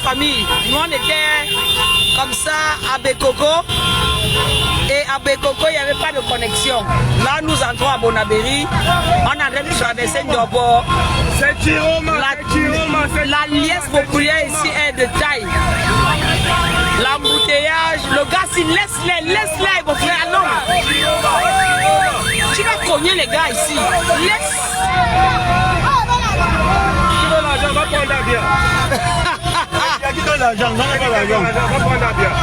famille. Nous, on était comme ça à Bekoko. Et à Bekoko, il n'y avait pas de connexion. Là, nous entrons à Bonabéry. On est en train de traverser Nyobo. C'est Chiroma. La liesse populaire ici est de taille. L'embouteillage, le gars, s'il laisse-les, mon frère, non. Tu vas cogner les gars ici. Laisse. Tu veux l'argent, va prendre la bière. Il y a qui donne l'argent, va prendre l'argent. Va prendre la bière.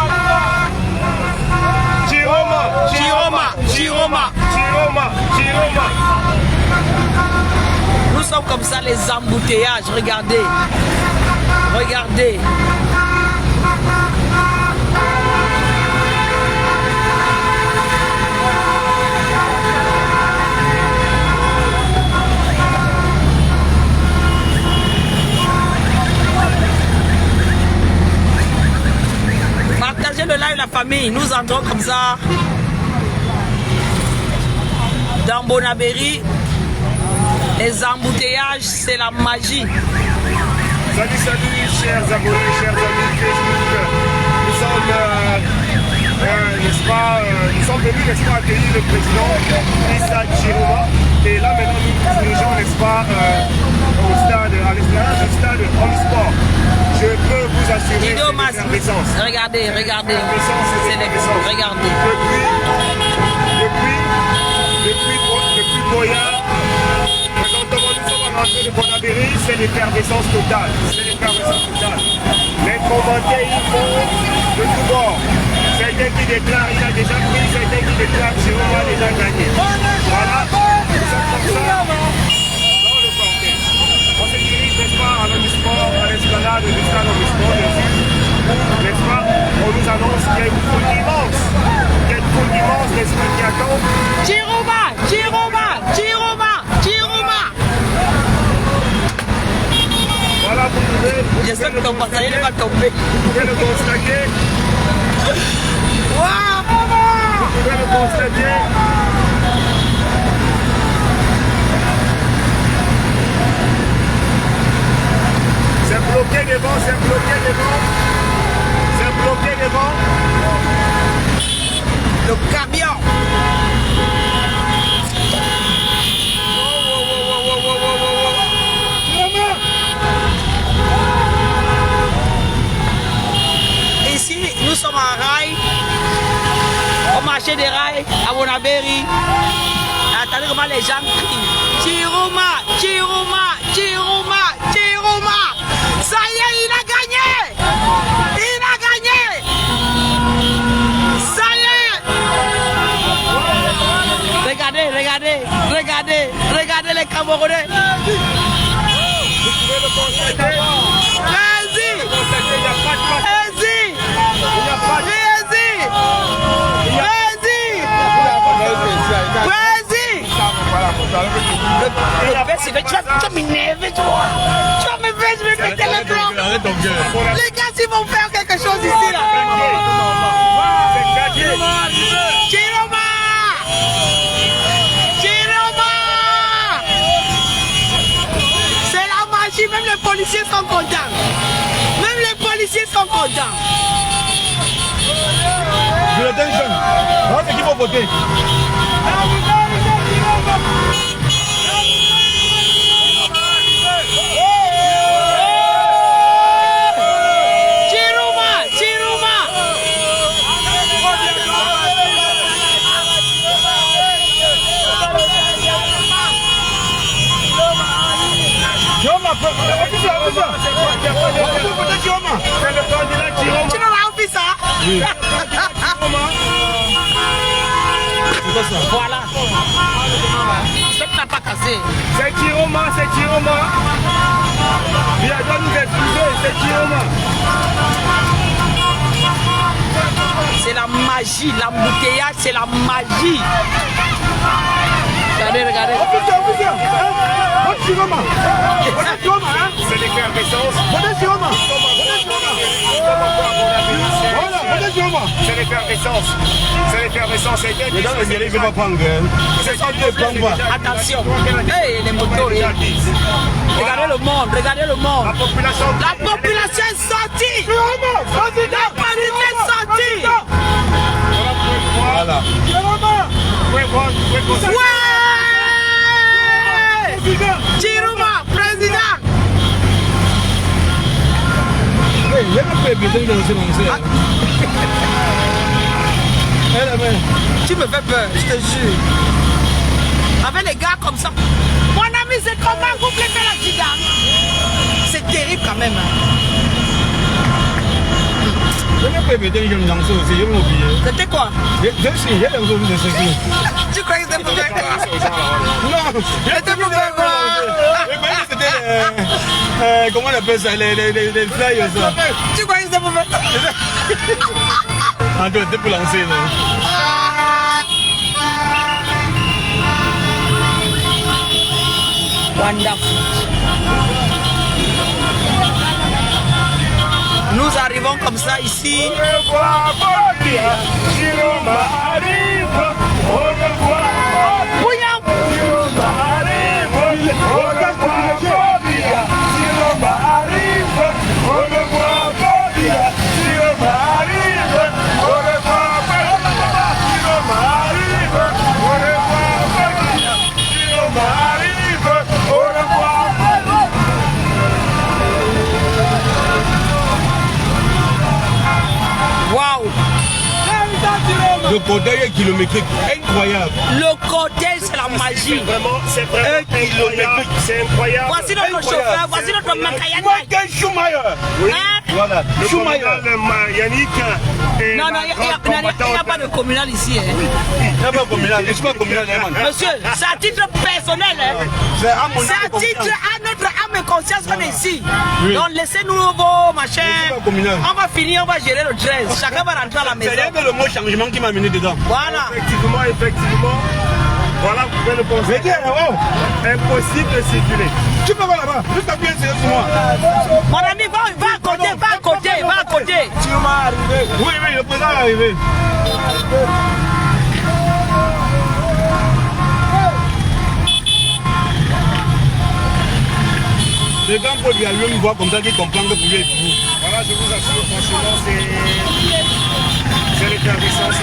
Chiroma. Nous sommes comme ça, les embouteillages. Regardez. Regardez. Partagez le live, la famille. Nous entrons comme ça dans Bonabéry. Les embouteillages, c'est la magie. Salut, chers abonnés, chers amis Facebook. Nous sommes, n'est-ce pas, nous sommes venus, n'est-ce pas, accueillir le président Issa Chiroma. Et là, maintenant, nous nous dirigeons, n'est-ce pas, au stade, à l'extérieur du stade Omnisport. Je peux vous assurer que l'effervescence. Regardez. Regardez. Depuis Boyard, présentement nous sommes en entrée de Bonabéry, c'est l'effervescence totale. Les commentaires, ils font de tout bord. Certains qui déclarent, il a déjà pris, certains qui déclarent, Chiroma a déjà gagné. Voilà, nous sommes comme ça dans le cortège. On se dirige, n'est-ce pas, à l'Omnisport, à l'escalade du stade Omnisport, n'est-ce pas, on nous annonce qu'il y a une foule immense. N'est-ce pas, qui attend. Chiroma. Voilà, vous pouvez Je sais que ton passager va tomber. Vous pouvez le constater. C'est bloqué devant. Le camion. Ici, nous sommes en rail. Au marché des rails à Bonabéry. Attendez comment les gens crient. Chiroma. Ça y est, il a gagné. Ça y est. Regardez les Camerounais. Vous pouvez le constater. Tu vas m'énerver, toi. Tu vas me faire, je vais péter le plan. Les gars, ils vont faire quelque chose ici, là. Chiroma. C'est la magie, même les policiers sont contents. Je le donne jeune. Moi, c'est qui vont voter. Tu n'as pas vu ça? Oui. Voilà. Ça n'a pas cassé. C'est Chiroma. Il a doit nous excuser, c'est Chiroma. C'est la magie, l'embouteillage, c'est la magie. Regardez. C'est l'effervescence. C'est l'effervescence. C'est l'effervescence. C'est Les gens, les ne vont pas prendre. C'est ça qu'ils ne prennent pas. Attention. Hey, les motos. Regardez le monde, regardez le monde. La population est sortie. La population est sortie. Voilà. Ouais! Chiruma, président. Il y a pas de besoin de lancer mon sœur. Tu me fais peur, je te jure. Avec les gars comme ça. Mon ami, c'est comment vous plaît la Zidane? C'est terrible quand même. Je n'ai pas besoin de lancer aussi, je vais m'oublier. C'était quoi? Je suis, il y a des choses de ce qui. Tu croyais que c'était pour faire quoi? Non, C'était pour faire quoi? c'était comment on appelle ça, les flyers. Tu croyais que c'était pour faire quoi? Ah, c'était pour lancer. Wonderful. Nous arrivons comme ça ici. Bouillant. Le cortège kilométrique, incroyable. Le cortège, c'est la magie. C'est vraiment incroyable. C'est incroyable. Voici notre chauffeur, voici notre Makayana. Voilà, Schumacher. Yannick. Non, il n'y a pas de communal ici. Il n'y a pas de communal, je ne suis pas communal. Monsieur, c'est à titre personnel. C'est à titre à notre âme et conscience qu'on est ici. Oui. Donc laissez-nous vos machins. Pas communal. On va finir, on va gérer le 13. Chacun va rentrer à la maison. C'est le mot changement qui m'a mené dedans. Voilà. Effectivement. Voilà, vous pouvez le penser. Impossible de circuler. Tu peux voir là-bas, juste appuyer sur moi. Mon ami, va à côté, va à côté, va à côté. Tu m'as arrivé. Oui, le président est arrivé. C'est quand Paul lui a me voir comme ça qu'il comprend que vous êtes vous. Voilà, je vous assure, franchement, c'est l'effervescence,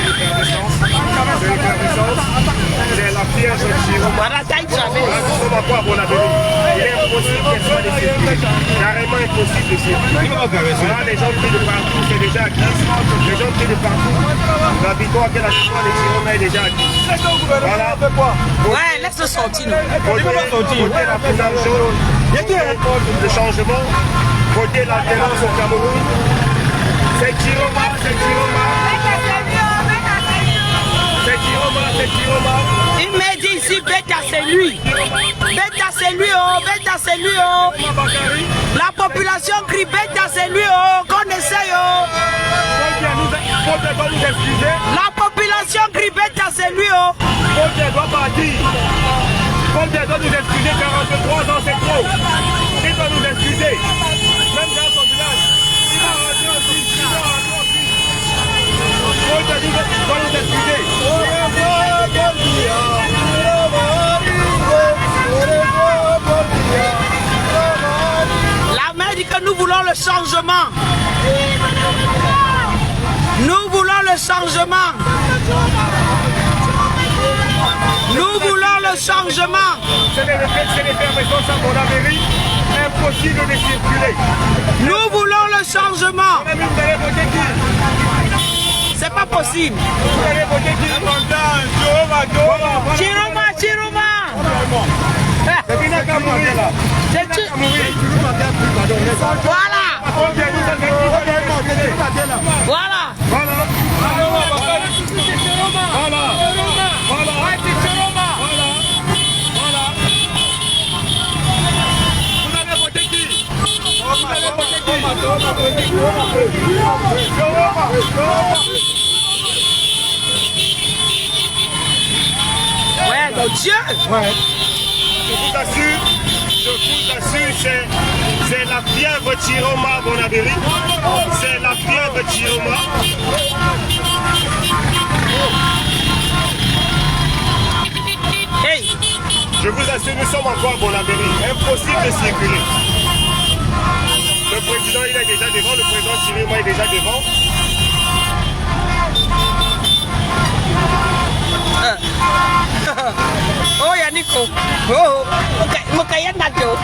c'est la piège de Chiroma. Voilà, taille jamais. Voilà, nous sommes encore à Bonabéry. Il est impossible qu'elle soit de circuler. Carrément impossible de circuler. Voilà, les gens prient de partout, c'est déjà acquis. Les gens prient de partout. La victoire que la victoire de Chiroma est déjà acquis. Voilà. Ouais, laisse-le sortir. Côté la finale jaune, le changement. Côté l'alternance au Cameroun. C'est Chiroma, c'est Chiroma. C'est Chiroma, c'est Chiroma. Il m'a dit ici, Beta c'est lui. Beta c'est lui, oh, Beta c'est lui, oh. La population crie Beta c'est lui, oh, qu'on essaye, oh. La population crie Beta c'est lui, oh. Côté doit partir. Côté doit nous excuser, 43 ans c'est trop. Il doit nous excuser. Même dans son village. Il va rentrer aussi, il va rentrer aussi. Côté doit nous excuser. La main dit que nous voulons le changement. Nous voulons le changement. Nous voulons le changement. C'est l'effervescence à Bonabéry. Impossible de circuler. Nous voulons le changement. Vous allez voter qui? C'est pas possible. Vous allez voter qui? Chiroma, Chiroma. C'est qui n'a qu'à mourir là? C'est tu. Voilà. Voilà. Ouais, mon Dieu. Ouais. Je vous assure, c'est la fièvre Chiroma Bonabéry. C'est la fièvre Chiroma. sommes encore à Bonabéry. Impossible de circuler. Le président, il est déjà devant. Le président Chirima est déjà devant. Oh, Yannico. Oh, Mokaya Nato.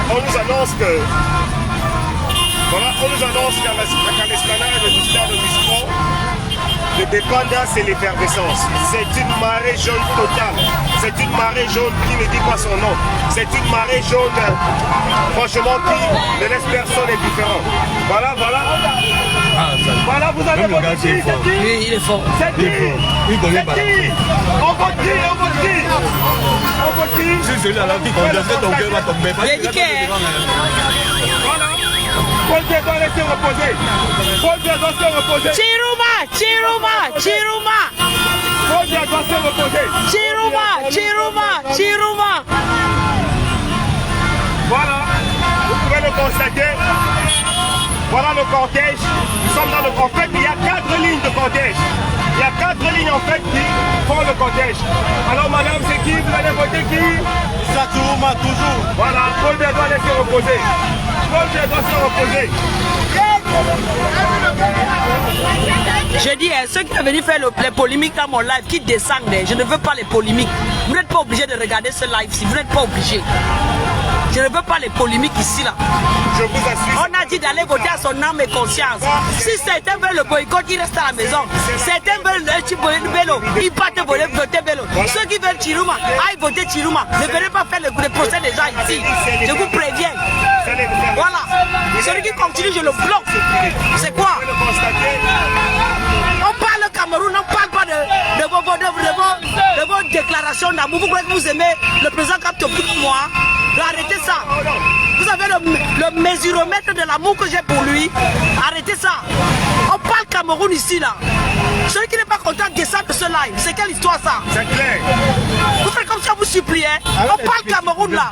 On nous annonce que voilà, on nous annonce qu'à l'esplanade du stade de Mistral, le dépendance et l'effervescence. C'est une marée jaune totale. C'est une marée jaune qui ne dit pas son nom. C'est une marée jaune, franchement, qui ne laisse personne indifférent. Voilà, voilà. Voilà, vous avez voté qui? Oui, il est fort. C'est qui? Il connaît pas. On vote qui? On vote qui? On vote qui? C'est celui-là qui conduisait ton cœur va tomber. Voilà. Paul Biya doit laisser reposer. Paul Biya doit se reposer. Chiruma. Paul Biya doit se reposer. Chiruma. Voilà. Vous pouvez le constater. Voilà le cortège. Nous sommes dans le... En fait, il y a 4 lignes de cortège. Il y a 4 lignes en fait qui font le cortège. Alors madame, c'est qui? Vous allez voter qui? Satouma toujours. Voilà, Paul Biya doit laisser reposer. Paul Biya doit se reposer. Je dis, ceux qui sont venus faire les polémiques dans mon live, qui descendent, je ne veux pas les polémiques. Vous n'êtes pas obligé de regarder ce live-ci, vous n'êtes pas obligé. Je ne veux pas les polémiques ici là. Je vous assure. On a dit d'aller voter à son âme et conscience. Si certains veulent le boycott, ils restent à la maison. Certains veulent le Bello, ils partent voter Bello. Ceux qui veulent Chiruma, aillent voter Chiruma. Ne venez pas faire le procès des gens ici. Je vous préviens. Voilà. Celui qui continue, je le bloque. C'est quoi? On parle au Cameroun, on ne parle pas de vos déclarations d'amour. Vous croyez que vous aimez le président Kapto plus que moi? Arrêtez ça. Vous avez le mesuromètre de l'amour que j'ai pour lui. Arrêtez ça. On parle Cameroun ici là. Celui qui n'est pas content descend de ce live. C'est quelle histoire ça? C'est clair. Vous faites comme ça, vous suppliez. On parle Cameroun là.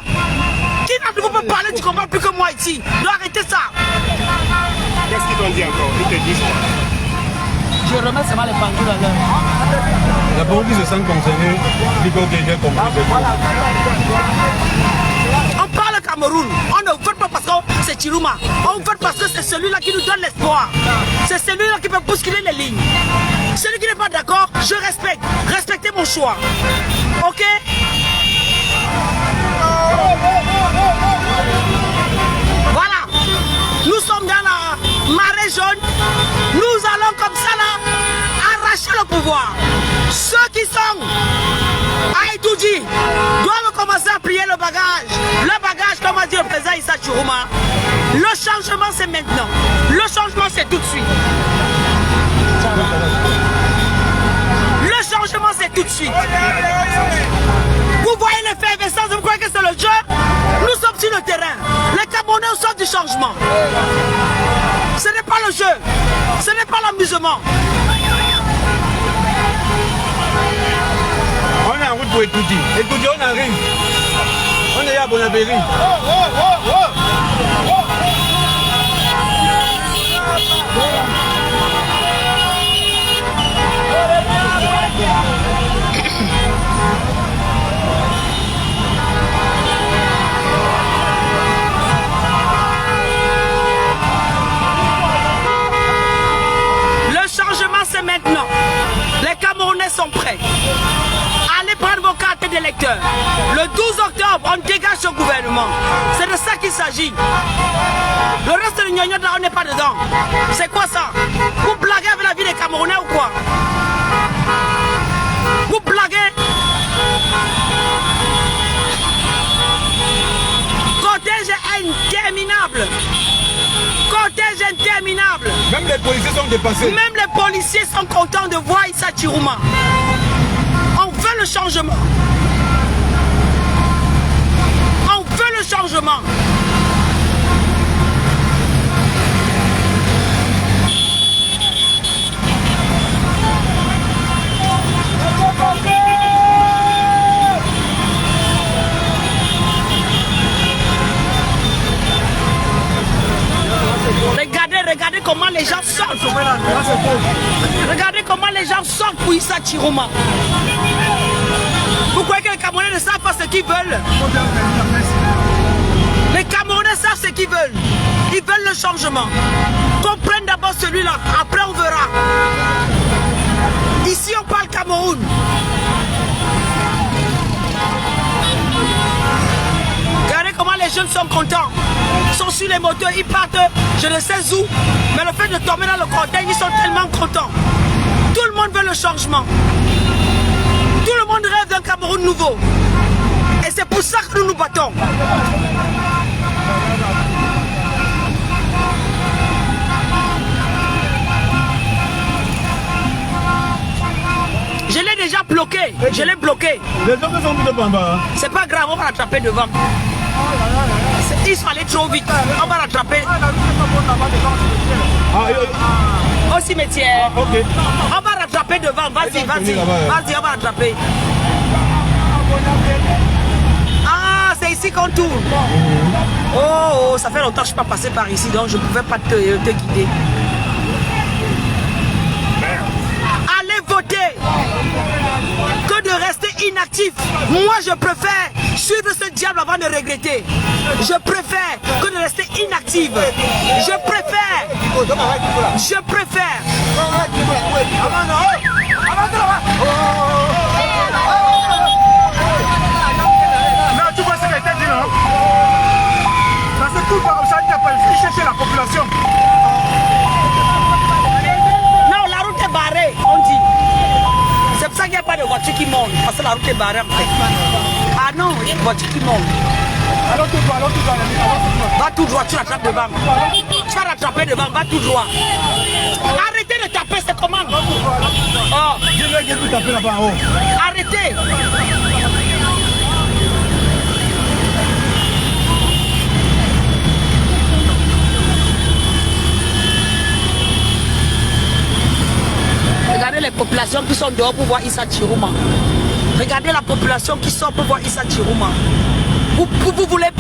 Qui d'entre vous peut parler, tu comprends plus que moi ici? Donc arrêtez ça. Qu'est-ce qu'ils t'ont dit encore? Ils te disent quoi? Je remets seulement les pendules à l'heure. La personne qui se sent concernée, dit que j'ai compris. On parle Cameroun. On ne vote pas parce que c'est Chiruma. On vote parce que c'est celui-là qui nous donne l'espoir. C'est celui-là qui peut bousculer les lignes. Celui qui n'est pas d'accord, je respecte. Respectez mon choix. Ok? Voilà. Nous sommes dans la marée jaune. Nous allons comme ça là arracher le pouvoir. Ceux qui sont à Idouji doivent commencer à plier le bagage. Le bagage, comme a dit le président Issa Chiruma. Le changement c'est maintenant. Le changement c'est tout de suite. Le changement c'est tout de suite. Vous voyez l'effervescence, vous croyez que c'est le jeu? Nous sommes sur le terrain. Les Camerounais sortent du changement. Ce n'est pas le jeu. Ce n'est pas l'amusement. On est en route pour Écoudi. Écoudi, on arrive. On est à Bonabéry. Le changement c'est maintenant. Les Camerounais sont prêts. Allez prendre vos cartes d'électeurs. Le 12 octobre, on dégage ce gouvernement. C'est de ça qu'il s'agit. Le reste de l'Union, on n'est pas dedans. C'est quoi ça? Vous blaguez avec la vie des Camerounais ou quoi? Vous blaguez? Cortège interminable. Cortège interminable. Même les policiers sont dépassés. Même les policiers sont contents de voir Issa Chiruma. On veut le changement. On veut le changement. pour Issa Chiroma. Vous croyez que les Camerounais ne savent pas ce qu'ils veulent? Les Camerounais savent ce qu'ils veulent. Ils veulent le changement. Qu'on prenne d'abord celui-là, après on verra. Ici on parle Cameroun. Regardez comment les jeunes sont contents. Ils sont sur les moteurs, ils partent, je ne sais où. Mais le fait de tomber dans le cortège, ils sont tellement contents. Tout le monde veut le changement. Tout le monde rêve d'un Cameroun nouveau. Et c'est pour ça que nous nous battons. Je l'ai déjà bloqué. Je l'ai bloqué. Les hommes sont mis devant. C'est pas grave, on va l'attraper devant. Ils sont allés trop vite. On va l'attraper. Au cimetière. Ok. On va l'attraper devant. Vas-y, vas-y. Vas-y, on va l'attraper. Ah, c'est ici qu'on tourne. Oh, ça fait longtemps que je ne suis pas passé par ici, donc je ne pouvais pas te guider. Allez voter que de rester inactif. Moi, je préfère suivre ce diable avant de regretter. Je préfère que de rester inactive. Je préfère. Je préfère. Non, tu vois ce qu'elle t'a dit, non? Parce que tout va comme ça, il n'a pas chercher la population. Non, la route est barrée, on dit. C'est pour ça qu'il n'y a pas de voiture qui monte. Parce que la route est barrée en fait. Ah non, il y a une voiture qui monte. Alors tout droit, Va tout droit, tu l'attrapes devant. Tu vas l'attraper devant, va tout droit. Arrêtez de taper, c'est comment? Oh. Je vais tout taper là-bas en haut. Arrêtez. Regardez les populations qui sont dehors pour voir Issa Chiroma. Regardez la population qui sort pour voir Issa Chiroma. Vous voulez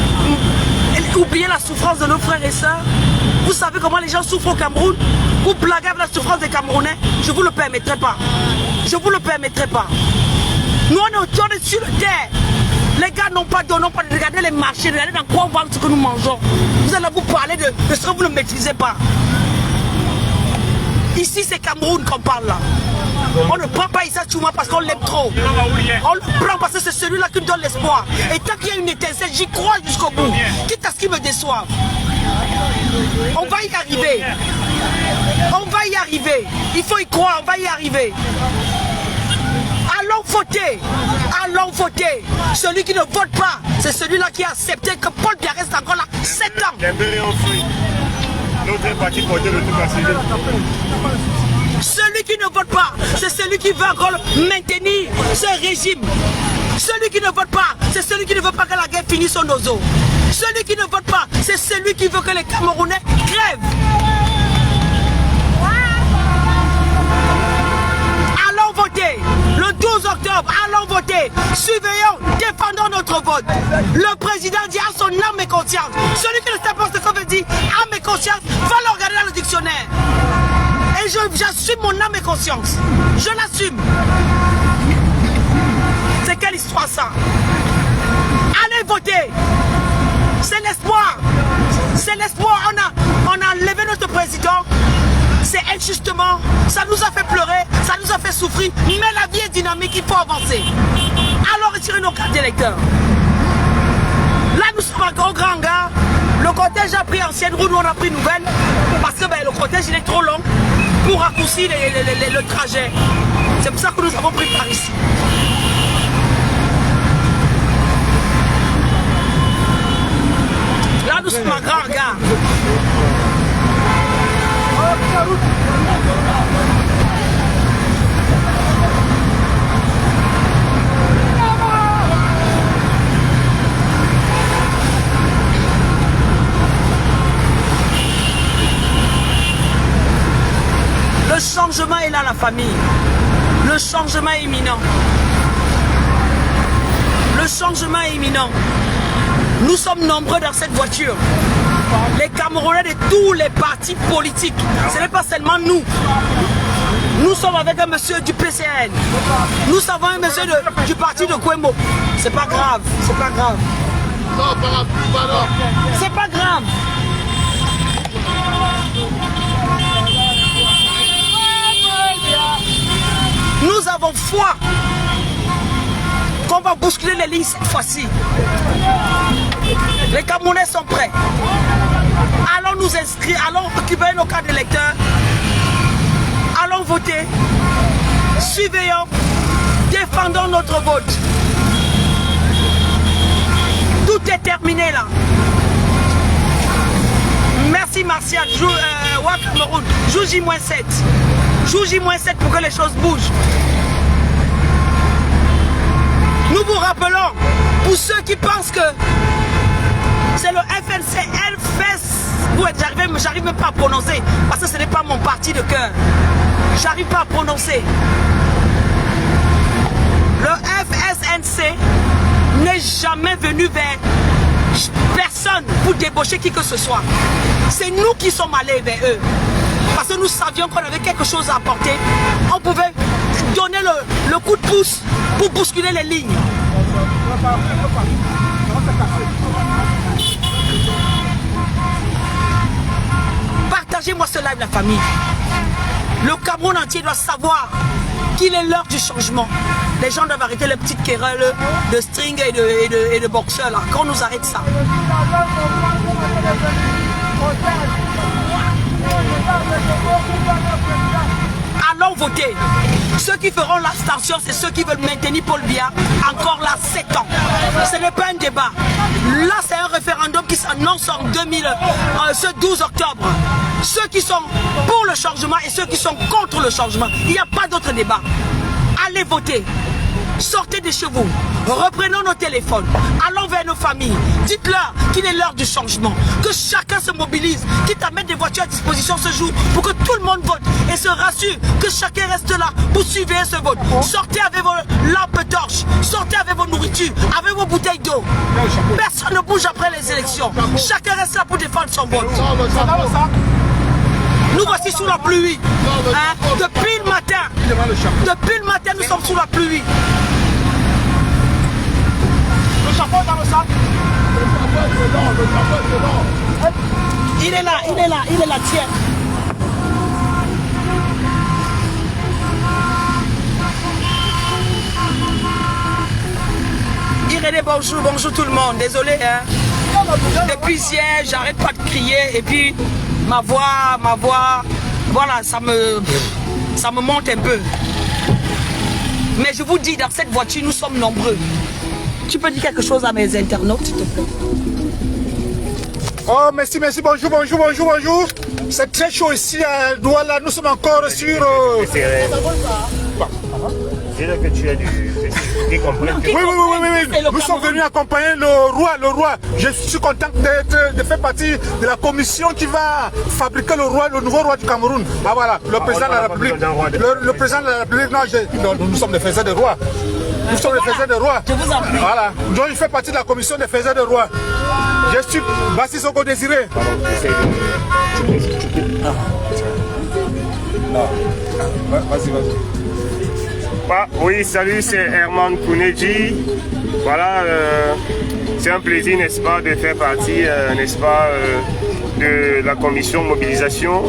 oublier la souffrance de nos frères et sœurs? Vous savez comment les gens souffrent au Cameroun? Vous blaguez avec la souffrance des Camerounais? Je ne vous le permettrai pas. Je ne vous le permettrai pas. Nous on est sur le terre. Les gars n'ont pas d'eau, n'ont pas de... Regardez les marchés, regardez dans quoi on vend ce que nous mangeons. Vous allez vous parler de ce que vous ne maîtrisez pas. Ici c'est Cameroun qu'on parle là. On ne prend pas Issa Chiroma parce qu'on l'aime trop. On le prend parce que c'est celui-là qui me donne l'espoir. Et tant qu'il y a une étincelle, j'y crois jusqu'au bout. Quitte à ce qui me déçoive. On va y arriver. On va y arriver. Il faut y croire, on va y arriver. Allons voter. Allons voter. Celui qui ne vote pas, c'est celui-là qui a accepté que Paul Biya reste encore là 7 ans. les bérets ont fui. Notre parti portait le tout cassé. Celui qui ne vote pas, c'est celui qui veut encore maintenir ce régime. Celui qui ne vote pas, c'est celui qui ne veut pas que la guerre finisse au nozo. Celui qui ne vote pas, c'est celui qui veut que les Camerounais crèvent. Allons voter le 12 octobre, allons voter. Surveillons, défendons notre vote. Le président dit à son âme et conscience. Celui qui ne sait pas ce qu'on veut dire, âme et conscience, va le regarder dans le dictionnaire. Et j'assume mon âme et conscience. Je l'assume. C'est quelle histoire ça? Allez voter. C'est l'espoir. C'est l'espoir. On a enlevé notre président. C'est injustement. Ça nous a fait pleurer. Ça nous a fait souffrir. Mais la vie est dynamique. Il faut avancer. Alors retirez nos cartes d'électeurs. Là nous sommes encore au grand gars. Le cortège a pris ancienne route. Nous on a pris nouvelle. Parce que le cortège il est trop long pour raccourcir le trajet. C'est pour ça que nous avons pris par ici. Là nous sommes en grand gare. Le changement est là, la famille. Le changement est imminent. Le changement est imminent. Nous sommes nombreux dans cette voiture. Les Camerounais de tous les partis politiques. Ce n'est pas seulement nous. Nous sommes avec un monsieur du PCN. Nous savons un monsieur du parti de Kwemo. C'est pas grave, c'est pas grave. C'est pas grave. Nous avons foi qu'on va bousculer les lignes cette fois-ci. Les Camerounais sont prêts. Allons nous inscrire, allons occuper nos cartes d'électeurs. Allons voter. Surveillons. Défendons notre vote. Tout est terminé là. Merci Martial. Wa Cameroun. Joue J-7. Joue J-7 pour que les choses bougent. Nous vous rappelons, pour ceux qui pensent que c'est le FNC, j'arrive même pas à prononcer, parce que ce n'est pas mon parti de cœur. J'arrive pas à prononcer. Le FSNC n'est jamais venu vers personne pour débaucher qui que ce soit. C'est nous qui sommes allés vers eux. Parce que nous savions qu'on avait quelque chose à apporter. On pouvait donner le coup de pouce pour bousculer les lignes. Partagez-moi ce live, la famille. Le Cameroun entier doit savoir qu'il est l'heure du changement. Les gens doivent arrêter les petites querelles de string et de boxeurs là. Qu'on nous arrête ça. Allons voter. Ceux qui feront l'abstention, c'est ceux qui veulent maintenir Paul Biya encore là 7 ans. Ce n'est pas un débat. Là, c'est un référendum qui s'annonce en ce 12 octobre. Ceux qui sont pour le changement et ceux qui sont contre le changement. Il n'y a pas d'autre débat. Allez voter. Sortez de chez vous, reprenons nos téléphones, allons vers nos familles, dites-leur qu'il est l'heure du changement, que chacun se mobilise, quitte à mettre des voitures à disposition ce jour pour que tout le monde vote et se rassure que chacun reste là pour surveiller ce vote. Sortez avec vos lampes torches, sortez avec vos nourritures, avec vos bouteilles d'eau. Personne ne bouge après les élections, chacun reste là pour défendre son vote. Nous voici sous la pluie. Hein? Depuis le matin, nous sommes sous la pluie. Le chapeau dans le sac. Il est là, tiens. Irénée, bonjour tout le monde. Désolé, hein. Depuis hier, j'arrête pas de crier et puis ma voix, voilà, ça me monte un peu. Mais je vous dis, dans cette voiture, nous sommes nombreux. Tu peux dire quelque chose à mes internautes, s'il te plaît? Oh, merci, bonjour. C'est très chaud ici à Douala. Nous sommes encore sur... Dis-le que tu es qui comprend. Oui. Nous sommes venus accompagner le roi. Je suis content de faire partie de la commission qui va fabriquer le nouveau roi du Cameroun. Ah voilà, le président de la République. Le président de la République, non, nous sommes des faiseurs de roi. Nous sommes des faiseurs de roi. Je vous en prie. Voilà, donc il fait partie de la commission des faiseurs de roi. Je suis Bassi Soko Désiré. Vas-y. Oui, salut, c'est Herman Kouneji. Voilà, c'est un plaisir, n'est-ce pas, de faire partie, n'est-ce pas, de la commission mobilisation.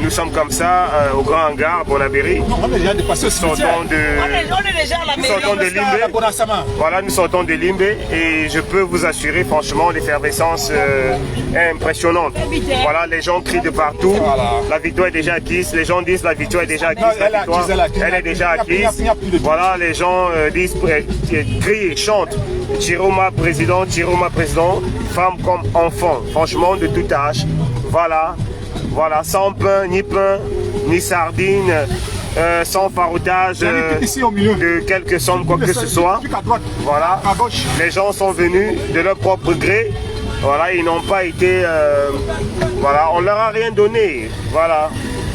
Nous sommes comme ça au Grand Hangar, Bonabéry. On est déjà dépassé au cimetière. On est déjà à la mairie. Nous sortons de Limbe. Voilà, nous sortons de Limbe et je peux vous assurer, franchement, l'effervescence est impressionnante. Voilà, les gens crient de partout. Voilà. La victoire est déjà acquise. Les gens disent la victoire est déjà acquise. Elle est déjà acquise. Voilà, les gens disent, crient et chantent. Chiroma président, femme comme enfant. Franchement, de tout âge. Voilà, sans pain, ni sardines. Sans faroutage de quelques sommes, quoi que ce soit. Voilà, les gens sont venus de leur propre gré. Voilà, ils n'ont pas été... voilà, on leur a rien donné. Voilà,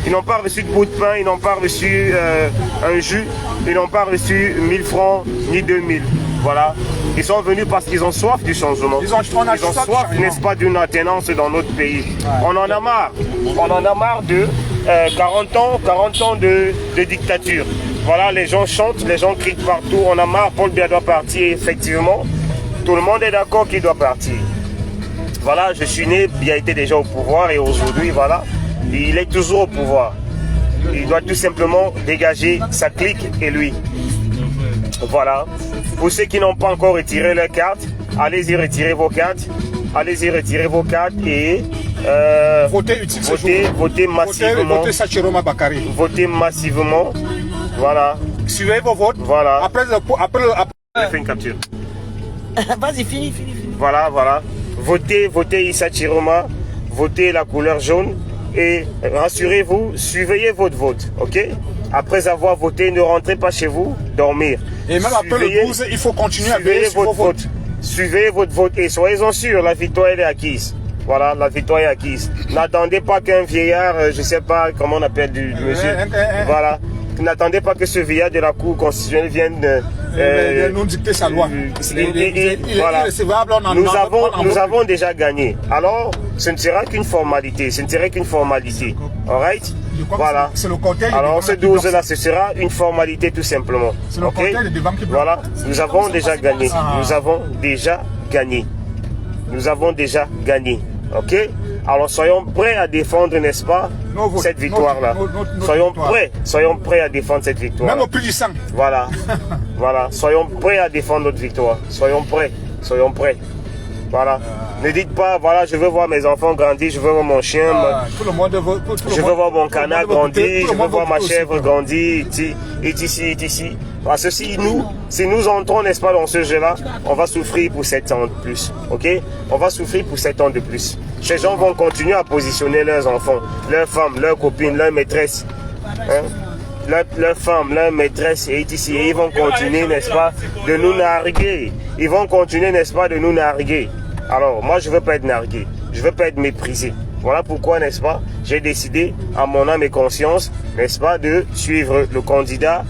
ils n'ont pas reçu de bout de pain, ils n'ont pas reçu un jus, ils n'ont pas reçu 1000 francs ni 2000. Voilà, ils sont venus parce qu'ils ont soif du changement. Ils ont soif, n'est-ce pas, d'une alternance dans notre pays. On en a marre. On en a marre d'eux. 40 ans de dictature. Voilà, les gens chantent, les gens crient partout. On a marre, Paul Biya doit partir, effectivement. Tout le monde est d'accord qu'il doit partir. Voilà, je suis né, Biya était déjà au pouvoir et aujourd'hui, voilà, il est toujours au pouvoir. Il doit tout simplement dégager sa clique et lui. Voilà. Pour ceux qui n'ont pas encore retiré leurs cartes, allez-y retirer vos cartes. Allez-y retirer vos cartes et votez massivement. Votez Sachiroma Bakari. Votez massivement. Voilà. Suivez vos votes. Voilà. Après. Je fais une capture. Vas-y, fini. Voilà. Votez Issa Chiroma. Votez la couleur jaune. Et rassurez-vous, surveillez votre vote. Ok? Après avoir voté, ne rentrez pas chez vous, dormir. Et même après le 12, il faut continuer à veiller sur vos votes. Suivez votre vote et soyez-en sûrs, la victoire elle est acquise. Voilà, la victoire est acquise. N'attendez pas qu'un vieillard, je ne sais pas comment on appelle du monsieur. Voilà. N'attendez pas que ce vieillard de la Cour constitutionnelle vienne nous dicter sa loi. Voilà. Nous avons déjà gagné. Alors, ce ne sera qu'une formalité. Ce ne serait qu'une formalité. Alright? Voilà. Alors, ce 12-là, ce sera une formalité tout simplement. Ok? Voilà. Nous avons déjà gagné. Nous avons déjà gagné. Nous avons déjà gagné. Ok? Alors soyons prêts à défendre, n'est-ce pas, cette victoire-là. Soyons prêts à défendre cette victoire. Même au plus du sang. Voilà. Voilà. Soyons prêts à défendre notre victoire. Soyons prêts. Voilà. Ne dites pas, voilà, je veux voir mes enfants grandir, je veux voir mon chien, je veux voir mon canard grandir, je veux voir ma chèvre grandir, ici. Parce que si nous entrons, n'est-ce pas, dans ce jeu-là, on va souffrir pour 7 ans de plus. Ok? On va souffrir pour 7 ans de plus. Ces gens vont continuer à positionner leurs enfants, leurs femmes, leurs copines, leurs maîtresses. Hein? Leurs femmes, leurs maîtresses et ici. Et ils vont continuer, n'est-ce pas, de nous narguer. Ils vont continuer, n'est-ce pas, de nous narguer. Alors, moi, je ne veux pas être nargué. Je ne veux pas être méprisé. Voilà pourquoi, n'est-ce pas, j'ai décidé, à mon âme et conscience, n'est-ce pas, de suivre le candidat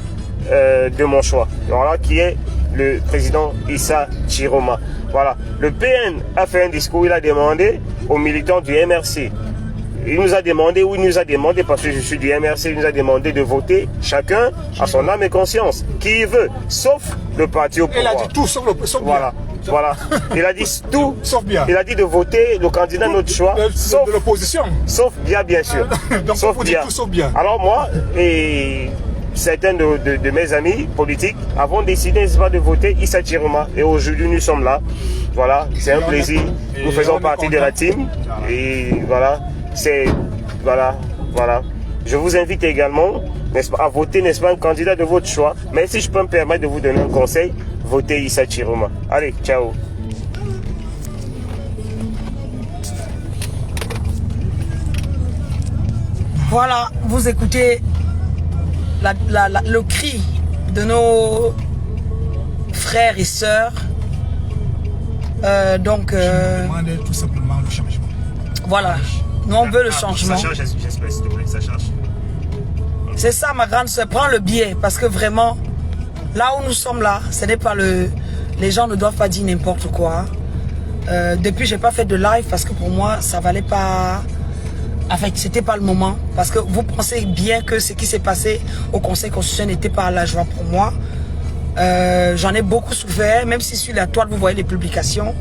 de mon choix. Voilà, qui est le président Issa Chiroma. Voilà. Le PN a fait un discours, il a demandé aux militants du MRC. Il nous a demandé, parce que je suis du MRC, il nous a demandé de voter chacun à son âme et conscience. Qui il veut, sauf le parti au pouvoir. Il a dit tout sauf voilà. Voilà. Il a dit tout. Sauf bien. Il a dit de voter le candidat de notre choix. Sauf de l'opposition. Sauf bien sûr. Donc sauf vous dites tout sauf bien. Alors moi et certains de mes amis politiques avons décidé, n'est-ce pas, de voter Issa Chiroma. Et aujourd'hui nous sommes là. Voilà. C'est un plaisir. Nous faisons partie de la team. Et voilà. Voilà. Je vous invite également, n'est-ce pas, à voter, n'est-ce pas, un candidat de votre choix. Mais si je peux me permettre de vous donner un conseil, votez Issa Chiroma. Allez, ciao. Voilà, vous écoutez le cri de nos frères et sœurs. Demandez tout simplement le changement. Voilà, nous on veut le changement. Ça charge, j'espère, s'il te plaît, ça charge. C'est ça, ma grande sœur, prends le billet, parce que vraiment, là où nous sommes là, ce n'est pas le... Les gens ne doivent pas dire n'importe quoi. Depuis, j'ai pas fait de live parce que pour moi, ça valait pas... En fait, c'était pas le moment. Parce que vous pensez bien que ce qui s'est passé au Conseil constitutionnel n'était pas la joie pour moi. J'en ai beaucoup souffert, même si sur la toile, vous voyez les publications.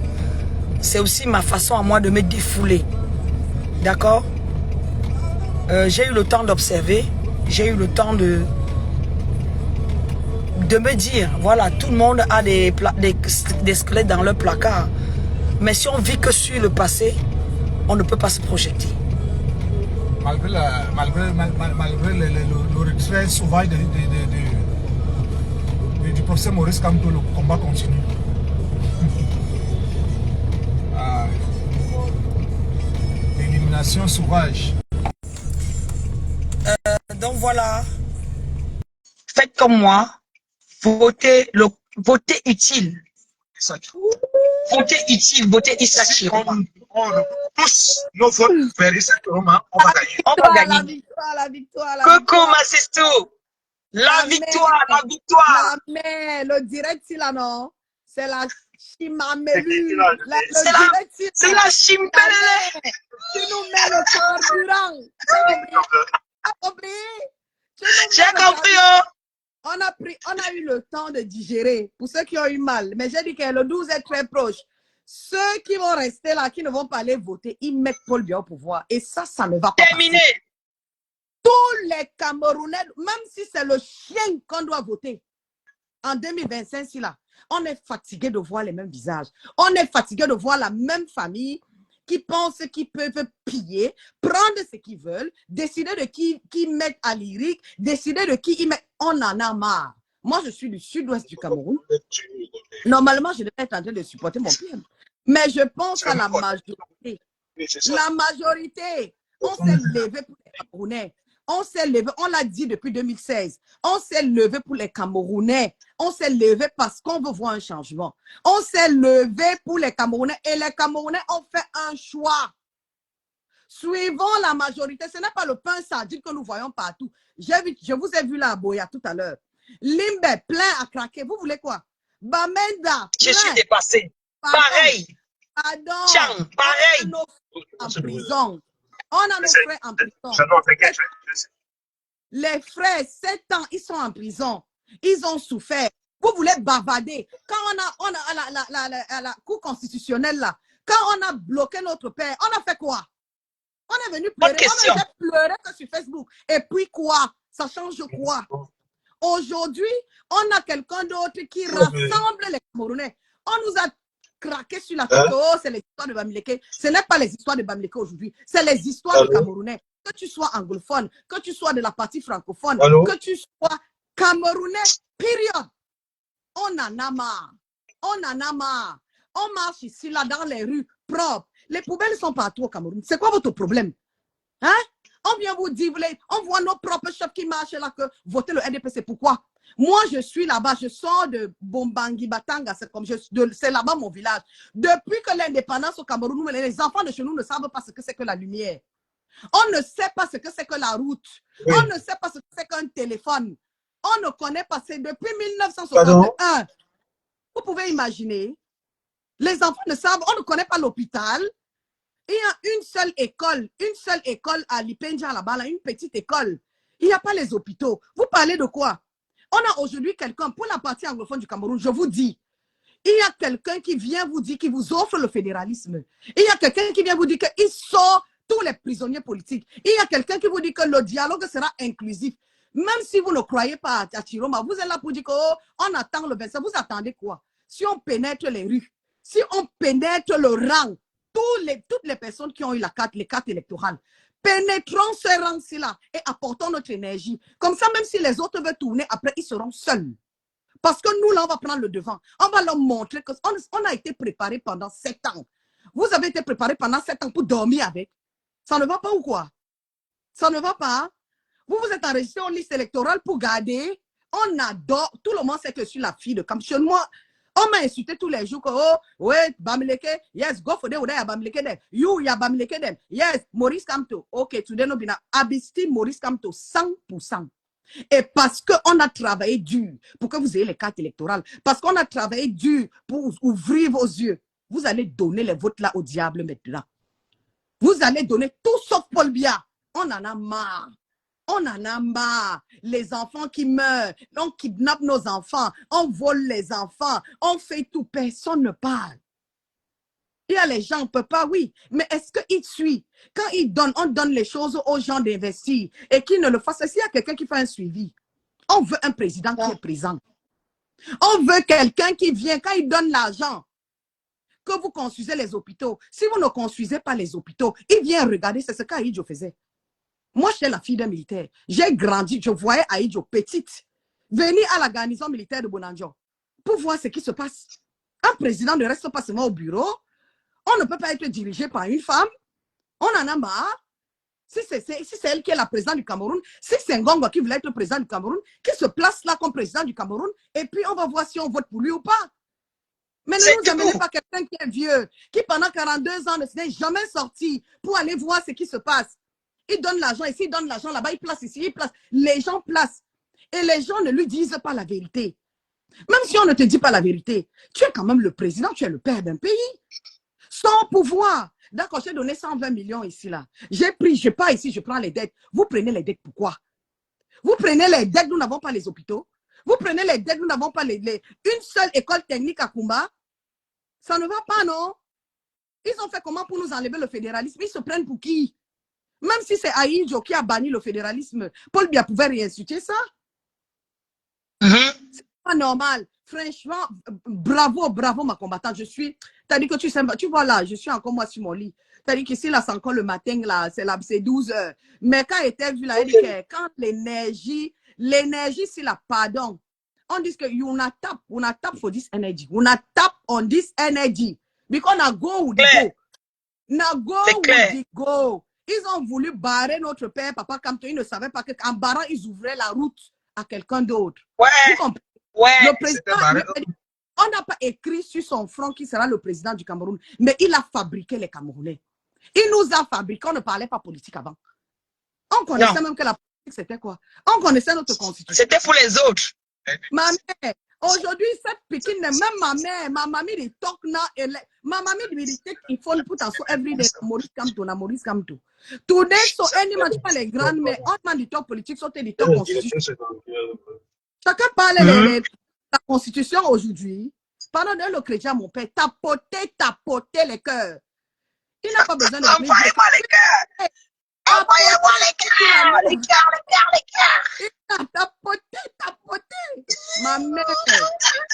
C'est aussi ma façon à moi de me défouler. D'accord? J'ai eu le temps d'observer. J'ai eu le temps de me dire, voilà, tout le monde a des squelettes dans leur placard. Mais si on vit que sur le passé, on ne peut pas se projeter. Malgré le retrait sauvage du procès Maurice Kamto, le combat continue. L'élimination sauvage. Donc voilà, faites comme moi, votez utile. Votez utile, votez Issa Chiroma. Tous nos votes vers Issa Chiroma, on va gagner. On va gagner. La victoire. Coucou ma sister. La victoire. Mais le direct, là, non, c'est la chimamelu. C'est la chimbelele. Tu nous mets le carburant. as compris? J'ai compris, oh. On a eu le temps de digérer pour ceux qui ont eu mal. Mais j'ai dit que le 12 est très proche. Ceux qui vont rester là, qui ne vont pas aller voter, ils mettent Paul Biya au pouvoir. Et ça ne va pas Terminé. passer. Tous les Camerounais, même si c'est le chien qu'on doit voter en 2025, si là, on est fatigué de voir les mêmes visages. On est fatigué de voir la même famille qui pense qu'ils peuvent piller, prendre ce qu'ils veulent, décider de qui mettent à lyrique, décider de qui ils mettent. On en a marre. Moi, je suis du sud-ouest du Cameroun. Normalement, je devrais être en train de supporter mon père. Mais je pense à la majorité. La majorité, on s'est levé pour les Camerounais. On s'est levé, on l'a dit depuis 2016. On s'est levé pour les Camerounais. On s'est levé parce qu'on veut voir un changement. On s'est levé pour les Camerounais et les Camerounais ont fait un choix. Suivons la majorité. Ce n'est pas le pain sardine que nous voyons partout. Je vous ai vu là à Boya tout à l'heure. Limbe, plein à craquer. Vous voulez quoi? Bamenda. Je suis dépassé. Pareil. Pardon. Tiens, pareil. On a nos frères en prison. On a nos frères en prison. Les frères, 7 ans, ils sont en prison. Ils ont souffert. Vous voulez bavarder. Quand on a la Cour constitutionnelle là, quand on a bloqué notre père, on a fait quoi? On est venu pleurer. On a pleuré que sur Facebook. Et puis quoi? Ça change quoi? Aujourd'hui, on a quelqu'un d'autre qui rassemble les Camerounais. On nous a craqué sur la tête. Oh, c'est les histoires de Bamileke. Ce n'est pas les histoires de Bamileke aujourd'hui. C'est les histoires de Camerounais. Que tu sois anglophone, que tu sois de la partie francophone, que tu sois Camerounais, période. On en a marre. On en a marre. On marche ici, là, dans les rues propres. Les poubelles sont partout au Cameroun. C'est quoi votre problème? Hein? On vient vous dire, on voit nos propres chefs qui marchent là, que voter le NDP, c'est pourquoi? Moi, je suis là-bas, je sors de Bombangi Batanga, c'est là-bas mon village. Depuis que l'indépendance au Cameroun, les enfants de chez nous ne savent pas ce que c'est que la lumière. On ne sait pas ce que c'est que la route. Oui. On ne sait pas ce que c'est qu'un téléphone. On ne connaît pas. C'est depuis 1961. Vous pouvez imaginer. Les enfants ne savent, on ne connaît pas l'hôpital. Il y a une seule école à Lipenja là-bas, là, une petite école. Il n'y a pas les hôpitaux. Vous parlez de quoi? On a aujourd'hui quelqu'un, pour la partie anglophone du Cameroun, je vous dis, il y a quelqu'un qui vient vous dire, qui vous offre le fédéralisme. Il y a quelqu'un qui vient vous dire qu'il sort tous les prisonniers politiques. Il y a quelqu'un qui vous dit que le dialogue sera inclusif. Même si vous ne croyez pas à Chiroma, vous êtes là pour dire qu'on attend le 25. Vous attendez quoi? Si on pénètre les rues, si on pénètre le rang, toutes les personnes qui ont eu les cartes électorales, pénétrons ce rang-ci-là et apportons notre énergie. Comme ça, même si les autres veulent tourner, après, ils seront seuls. Parce que nous, là, on va prendre le devant. On va leur montrer qu'on a été préparé pendant 7 ans. Vous avez été préparé pendant 7 ans pour dormir avec. Ça ne va pas ou quoi? Ça ne va pas. Vous êtes enregistré en liste électorale pour garder. On adore. Tout le monde sait que je suis la fille de Kamchon. Moi, on m'a insulté tous les jours que, oh, ouais, Bamileke, yes, go for them, ya Bamileke dem. You, ya Bamileke dem. Yes, Maurice Kamto. Ok, today no bina. Abisti Maurice Kamto, 100%. Et parce qu'on a travaillé dur pour que vous ayez les cartes électorales, parce qu'on a travaillé dur pour ouvrir vos yeux, vous allez donner les votes là au diable maintenant. Vous allez donner tout sauf Paul Biya. On en a marre. On en a marre. Les enfants qui meurent, on kidnappe nos enfants, on vole les enfants, on fait tout, personne ne parle. Il y a les gens, on ne peut pas, oui, mais est-ce qu'ils suivent? Quand ils donnent, on donne les choses aux gens d'investir et qu'ils ne le fassent. S'il y a quelqu'un qui fait un suivi, on veut un président qui est présent. On veut quelqu'un qui vient, quand il donne l'argent, que vous construisez les hôpitaux. Si vous ne construisez pas les hôpitaux, il vient regarder, c'est ce qu'Aïdjo faisait. Moi, j'étais la fille d'un militaire. J'ai grandi, je voyais Aïdjo petite venir à la garnison militaire de Bonanjo pour voir ce qui se passe. Un président ne reste pas seulement au bureau. On ne peut pas être dirigé par une femme. On en a marre. Si c'est elle qui est la présidente du Cameroun, si c'est Ngongo qui voulait être le président du Cameroun, qui se place là comme président du Cameroun, et puis on va voir si on vote pour lui ou pas. Mais ne nous amenez pas quelqu'un qui est vieux, qui pendant 42 ans ne s'est jamais sorti pour aller voir ce qui se passe. Il donne l'argent ici, il donne l'argent là-bas, il place ici, il place. Les gens placent. Et les gens ne lui disent pas la vérité. Même si on ne te dit pas la vérité, tu es quand même le président, tu es le père d'un pays. Sans pouvoir, D'accord, j'ai donné 120 millions ici, là. J'ai pris, je pars ici, je prends les dettes. Vous prenez les dettes, pourquoi? Vous prenez les dettes, nous n'avons pas les hôpitaux. Vous prenez les dettes, nous n'avons pas une seule école technique à Kumba. Ça ne va pas, non? Ils ont fait comment pour nous enlever le fédéralisme? Ils se prennent pour qui? Même si c'est Aïdjo qui a banni le fédéralisme, Paul Biya pouvait réinstituer ça. C'est pas normal. Franchement, bravo, bravo ma combattante. Je suis, t'as dit que tu vois là, je suis encore moi sur mon lit. T'as dit qu'ici là, c'est encore le matin là, c'est 12 heures. Mais quand elle était vue là, elle dit que quand l'énergie, c'est la pardon. On dit que you not tap for this energy. You not tap on this energy. Because na go with the go. Na go with the go. Ils ont voulu barrer notre père, papa Kamto. Ils ne savaient pas qu'en barrant, ils ouvraient la route à quelqu'un d'autre. Ouais. Le président, on n'a pas écrit sur son front qui sera le président du Cameroun, mais il a fabriqué les Camerounais. Il nous a fabriqué, on ne parlait pas politique avant. On connaissait même que la politique, c'était quoi? On connaissait notre constitution. C'était pour les autres. Ma mère, aujourd'hui, cette petite, même ma mère, ma mamie, dit talk now, ma mamie, dit take il faut pour t'asseoir everyday, Maurice Kamto. Today, so any match pas les grandes, mais on m'a dit talk politique, sauter dit talk constitution. Chacun parle de la constitution aujourd'hui. Pendant le chrétien, mon père, tapoter les cœurs. Il n'a pas besoin de... Envoyez-moi les cœurs. Envoyez-moi les cœurs. Les cœurs. Il a tapoté. Ma mère.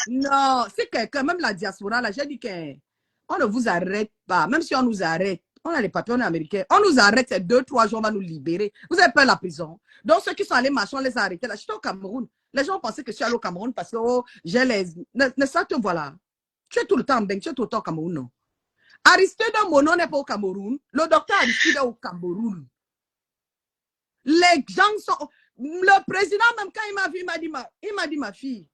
Non, c'est quelqu'un, même la diaspora, là, j'ai dit qu'on ne vous arrête pas. Même si on nous arrête, on a les papiers, on est américains. On nous arrête, c'est 2-3 jours, on va nous libérer. Vous avez peur de la prison. Donc, ceux qui sont allés marcher, on les a arrêtés. Là, j'étais au Cameroun. Les gens pensaient que je suis allé au Cameroun parce que oh, j'ai les... Ne ça te voilà. Tu es tout le temps en Beng, tu es tout le temps au Cameroun, non? Aristide Mono n'est pas au Cameroun. Le docteur Aristide est au Cameroun. Les gens sont... Le président, même quand il m'a vu, il m'a dit, ma fille,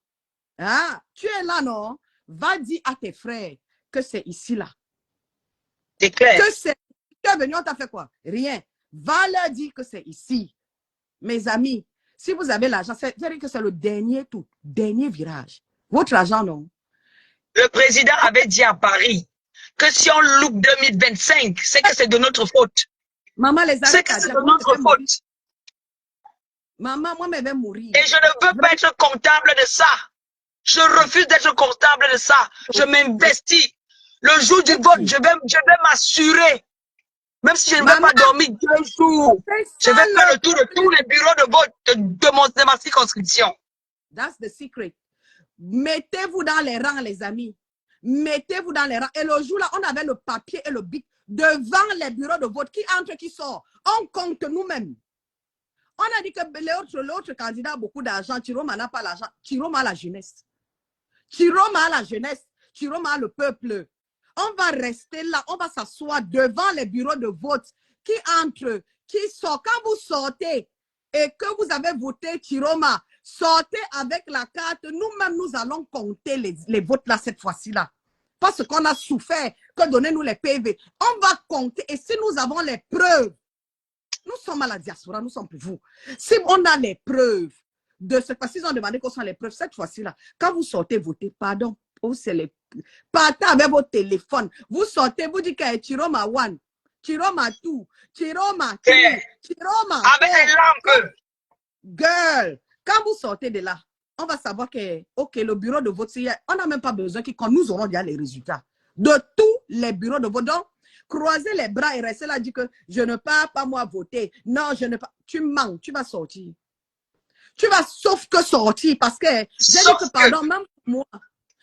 ah, tu es là, non? Va dire à tes frères que c'est ici, là. C'est clair. Que c'est... Tu es venu, on t'a fait quoi? Rien. Va leur dire que c'est ici. Mes amis, si vous avez l'argent, c'est-à-dire que c'est le dernier virage. Votre argent, non? Le président avait dit à Paris que si on loupe 2025, c'est que c'est de notre faute. Maman, les c'est que c'est de notre faute. Maman, moi, je vais mourir. Et je ne veux pas être comptable de ça. Je refuse d'être comptable de ça. Je m'investis. Le jour du vote, je vais m'assurer. Même si je ne vais pas dormir 2 jours, je vais faire le tour de tous les bureaux de vote de ma circonscription. That's the secret. Mettez-vous dans les rangs, les amis. Mettez-vous dans les rangs. Et le jour là, on avait le papier et le bic devant les bureaux de vote. Qui entre, qui sort. On compte nous-mêmes. On a dit que l'autre candidat a beaucoup d'argent. Chiroma n'a pas l'argent. Chiroma a la jeunesse. Chiroma a la jeunesse. Chiroma a le peuple. On va rester là, on va s'asseoir devant les bureaux de vote. Qui entre, qui sort. Quand vous sortez et que vous avez voté Chiroma, sortez avec la carte. Nous-mêmes, nous allons compter les votes là cette fois-ci là. Parce qu'on a souffert, que donnez-nous les PV. On va compter et si nous avons les preuves, nous sommes à la diaspora, nous sommes pour vous. Si on a les preuves de ce parce qu'ils ont demandé qu'on soit les preuves cette fois-ci là, quand vous sortez voter, pardon. C'est les... Partez avec votre téléphone. Vous sortez, vous dites que Chiroma 1, Chiroma 2, Chiroma 3, Chiroma 4. Avec les lampes. Girl, quand vous sortez de là, on va savoir que, ok, le bureau de vote, on n'a même pas besoin quand nous aurons déjà les résultats de tous les bureaux de vote. Donc, croiser les bras et rester là, dire que je ne pars pas moi voter. Non, je ne pars. Tu mens, tu vas sortir. Tu vas sauf que sortir parce que j'ai dit que, pardon,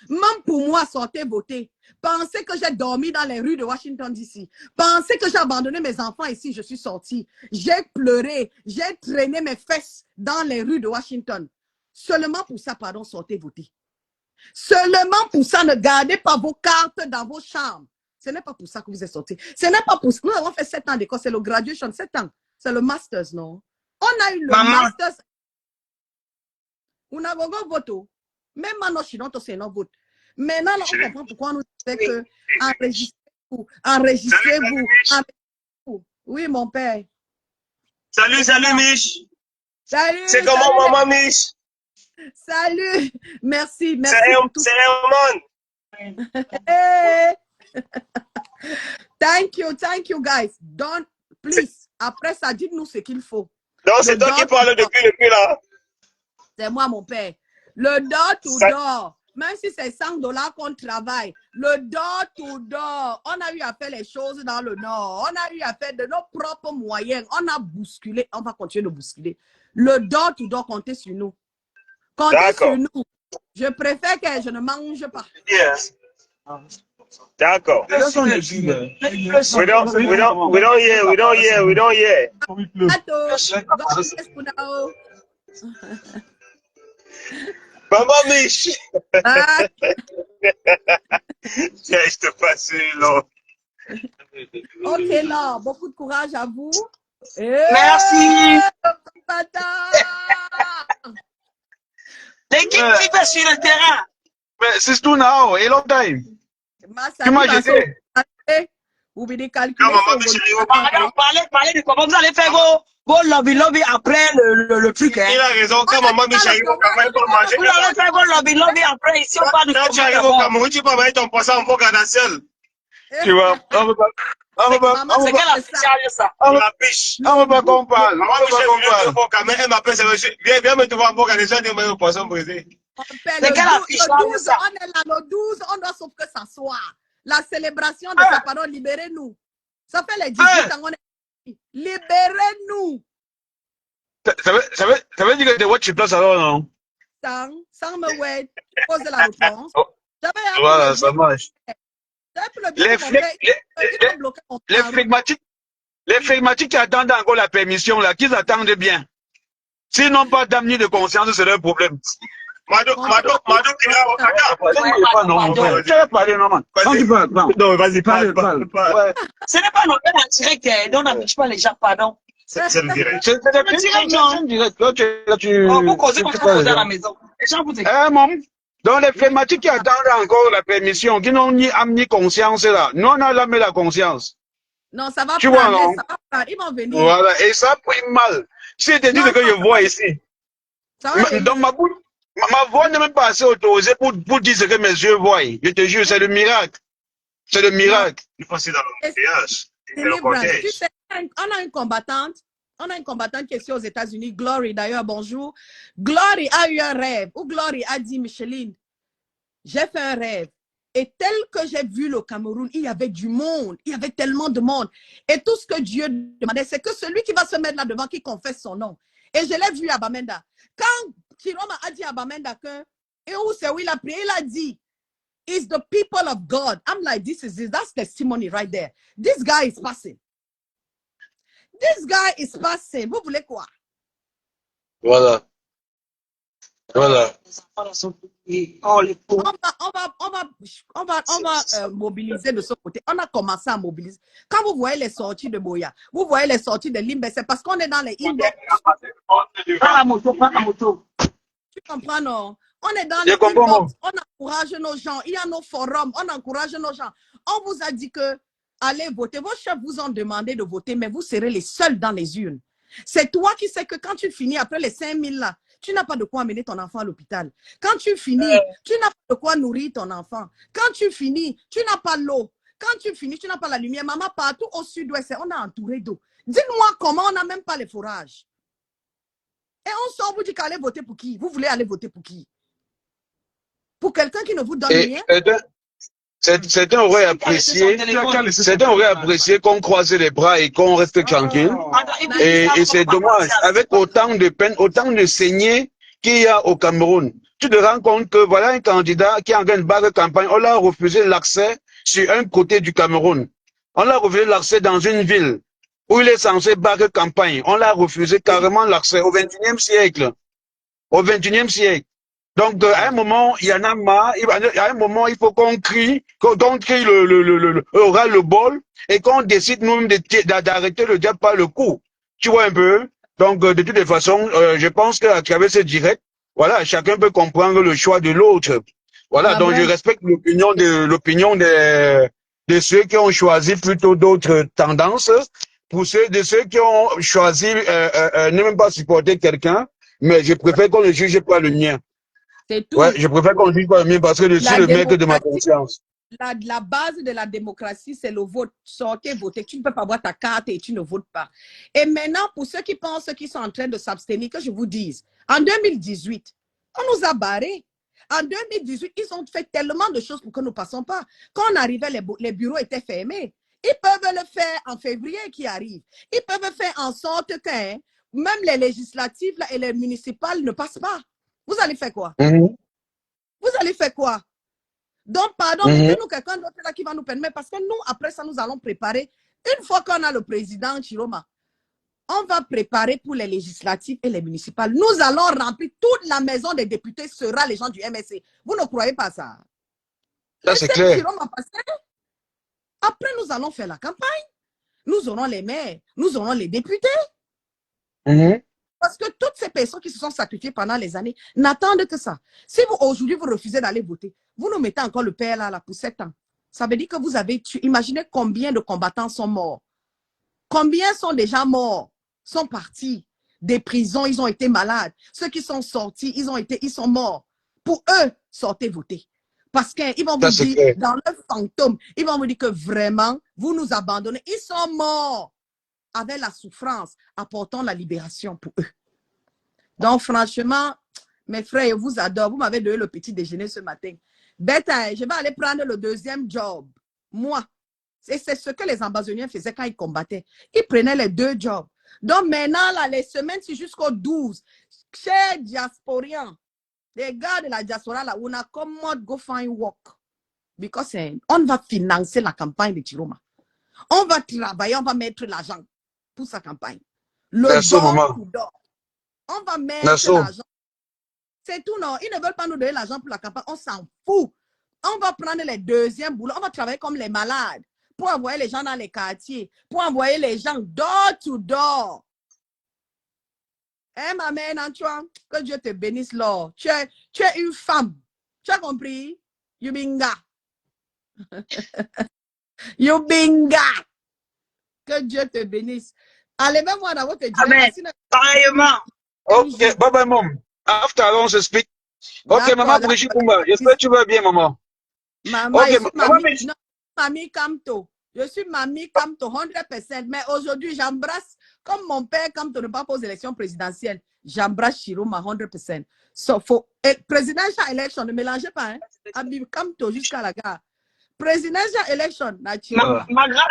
même pour moi, sortez voter. Pensez que j'ai dormi dans les rues de Washington DC. Pensez que j'ai abandonné mes enfants ici, je suis sortie. J'ai pleuré, j'ai traîné mes fesses dans les rues de Washington. Seulement pour ça, pardon, sortez voter. Seulement pour ça, ne gardez pas vos cartes dans vos chambres. Ce n'est pas pour ça que vous êtes sortis. Ce n'est pas pour ça. Nous avons fait 7 ans d'école, c'est le graduation, 7 ans. C'est le masters, non? On a eu le masters. On a un vote. Même maintenant, je c'est un vote. Maintenant, on comprend pourquoi nous fait que enregistrez-vous, enregistrez-vous. Oui, mon père. Salut, Mich. Salut. C'est comment, maman Mich? Salut. Merci, merci. C'est Raymond. Hey. Thank you, guys. Don't, please. Après ça, dites-nous ce qu'il faut. Non, c'est toi qui parles depuis là. C'est moi, mon père. Le door to door, même si c'est $100 qu'on travaille, le door to door, on a eu à faire les choses dans le Nord. On a eu à faire de nos propres moyens. On a bousculé. On va continuer de bousculer. Le door to door, comptez sur nous. Comptez sur nous. Je préfère que je ne mange pas. Yes. D'accord. We don't hear. Maman Mich. Tiens, je te passe là. Ok, là, beaucoup de courage à vous. Merci. L'équipe qui va sur le terrain. Mais c'est tout now, et long time. Tu m'as jeté. Vous venez calculer. Parlez de comment vous allez faire vos lobby après le truc. Il a raison, quand maman Mich arrive au Cameroun pour manger. Vous allez faire vos lobby après, ici on parle de quand tu arrives au Cameroun, tu peux manger ton poisson en poc à la seule. Tu vois, on veut pas. C'est quelle affiche ça? La piche. On veut pas qu'on parle. Maman Mich est venue au Cameroun, elle m'appelle, viens me trouver en poc à la seule, manger le poisson brisé. C'est quelle affiche là? On est là, le 12, on doit sauf que s'asseoir. La célébration de sa parole, libérez-nous. Ça fait les 18 ans, on est... Libérez-nous. Ça veut dire que tu vois, tu places alors, non? Sans me ouais, poser la réponse. Voilà, ça marche. Les flegmatiques qui attendent encore la permission, là, qu'ils attendent bien. S'ils n'ont pas d'amener de conscience, c'est leur problème. Mado, non, vas-y, parle. Ce n'est pas normal en direct, on n'affiche pas les gens, pardon. C'est le direct. C'est le direct, non. Vous causez à la maison. Les gens vous écoutent. Donc les flegmatiques qui attendent encore la permission, qui n'ont ni âme ni conscience là, nous on a jamais la conscience. Non, ça va tu prendre, vois, non? ça va prendre, ils vont venir. Voilà, et ça prend mal. Si je te dis ce que je vois ici, donc ma voix n'est même pas assez autorisée pour dire ce que mes yeux voient. Je te jure, c'est le miracle. C'est le miracle. Il faut passer dans l'embouteillage. Tu sais, on a une combattante qui est ici aux États-Unis, Glory, d'ailleurs, bonjour. Glory a eu un rêve, où Glory a dit, Micheline, j'ai fait un rêve. Et tel que j'ai vu le Cameroun, il y avait du monde, il y avait tellement de monde. Et tout ce que Dieu demandait, c'est que celui qui va se mettre là devant, qui confesse son nom. Et je l'ai vu à Bamenda. Quand Chiroma a dit à Bamenda que, et où c'est où il a prié, il a dit, it's the people of God. I'm like, that's testimony right there. This guy is passing. This guy is passing. Vous voulez quoi? Voilà. Voilà. On va mobiliser de ce côté. On a commencé à mobiliser. Quand vous voyez les sorties de Boya, vous voyez les sorties de Limbe, c'est parce qu'on est dans les index. Prends la moto. Tu comprends, non? On est dans les inbox. On encourage nos gens. Il y a nos forums. On encourage nos gens. On vous a dit que allez voter. Vos chefs vous ont demandé de voter, mais vous serez les seuls dans les urnes. C'est toi qui sais que quand tu finis après les 5000 là, tu n'as pas de quoi amener ton enfant à l'hôpital. Quand tu finis, tu n'as pas de quoi nourrir ton enfant. Quand tu finis, tu n'as pas l'eau. Quand tu finis, tu n'as pas la lumière. Maman, partout au sud-ouest, on a entouré d'eau. Dites-moi comment on n'a même pas les fourrages. Et on sort, vous dit qu'allez voter pour qui? Vous voulez aller voter pour qui? Pour quelqu'un qui ne vous donne rien? Certains auraient apprécié qu'on croise les bras et qu'on reste tranquille. Et c'est dommage. Avec autant de peine, autant de saignée qu'il y a au Cameroun. Tu te rends compte que voilà un candidat qui est en train de battre campagne. On l'a refusé l'accès sur un côté du Cameroun. On l'a refusé l'accès dans une ville où il est censé battre campagne. On l'a refusé carrément l'accès au XXIe siècle. Au XXIe siècle. Donc, à un moment, il y en a marre. À un moment, il faut qu'on crie, le bol, et qu'on décide nous-mêmes d'arrêter le diable par le cou. Tu vois un peu? Donc, de toutes les façons, je pense qu'à travers ce direct, voilà, chacun peut comprendre le choix de l'autre. Voilà, donc je respecte l'opinion de ceux qui ont choisi plutôt d'autres tendances. Pour ceux qui ont choisi ne même pas supporter quelqu'un, mais je préfère qu'on ne juge pas le mien. C'est tout. Ouais, je préfère qu'on juge pas le mien parce que je suis le mec de ma conscience. la base de la démocratie, c'est le vote. Sortez, votez. Tu ne peux pas avoir ta carte et tu ne votes pas. Et maintenant, pour ceux qui pensent qu'ils sont en train de s'abstenir, que je vous dise, en 2018, on nous a barrés. En 2018, ils ont fait tellement de choses pour que nous ne passions pas. Quand on arrivait, les bureaux étaient fermés. Ils peuvent le faire en février qui arrive. Ils peuvent faire en sorte que même les législatives là, et les municipales ne passent pas. Vous allez faire quoi? Vous allez faire quoi? Donc, pardon, mettez-nous quelqu'un d'autre là qui va nous permettre, parce que nous, après ça, nous allons préparer. Une fois qu'on a le président Chiroma, on va préparer pour les législatives et les municipales. Nous allons remplir toute la maison des députés, sera les gens du MSC. Vous ne croyez pas ça? Ça, c'est clair. Chiroma passer. Après, nous allons faire la campagne. Nous aurons les maires, nous aurons les députés. Parce que toutes ces personnes qui se sont sacrifiées pendant les années n'attendent que ça. Si vous, aujourd'hui, vous refusez d'aller voter, vous nous mettez encore le père là pour 7 ans. Ça veut dire que vous avez tué. Imaginez combien de combattants sont morts. Combien sont déjà morts, sont partis des prisons, ils ont été malades. Ceux qui sont sortis, ils sont morts. Pour eux, sortez voter. Parce qu'ils vont vous dire, dans leur fantôme, ils vont vous dire que vraiment, vous nous abandonnez. Ils sont morts avec la souffrance, apportant la libération pour eux. Donc, franchement, mes frères, je vous adore. Vous m'avez donné le petit déjeuner ce matin. Bête, je vais aller prendre le deuxième job. Moi, c'est ce que les ambazoniens faisaient quand ils combattaient. Ils prenaient les 2 jobs. Donc, maintenant, là, les semaines, c'est jusqu'au 12. Chers diasporiens, les gars de la diaspora, là, on a commode go find work. Because on va financer la campagne de Chiroma. On va travailler, on va mettre l'argent pour sa campagne. Le door. On va mettre l'argent. C'est tout, non. Ils ne veulent pas nous donner l'argent pour la campagne. On s'en fout. On va prendre les deuxièmes boulots. On va travailler comme les malades pour envoyer les gens dans les quartiers, pour envoyer les gens door to door. Eh, ma mère, Antoine, que Dieu te bénisse, Lord. Tu es une femme. Tu as compris? Yubinga. Yubinga. Que Dieu te bénisse. Allez, même-moi dans votre Amen. Pareillement. Ok, bye bye, mom. After, on se speak. Ok, maman Brigitte Kumba. J'espère que tu vas bien, maman. Maman, Ok, mamie Kamto. Je suis mamie Kamto, 100%. Mais aujourd'hui, j'embrasse, comme mon père Kamto ne pas aux élections présidentielles, j'embrasse Chiroma 100%. So, presidential election, ne mélangez pas, hein. Abib Kamto jusqu'à la gare. Presidential election, malgré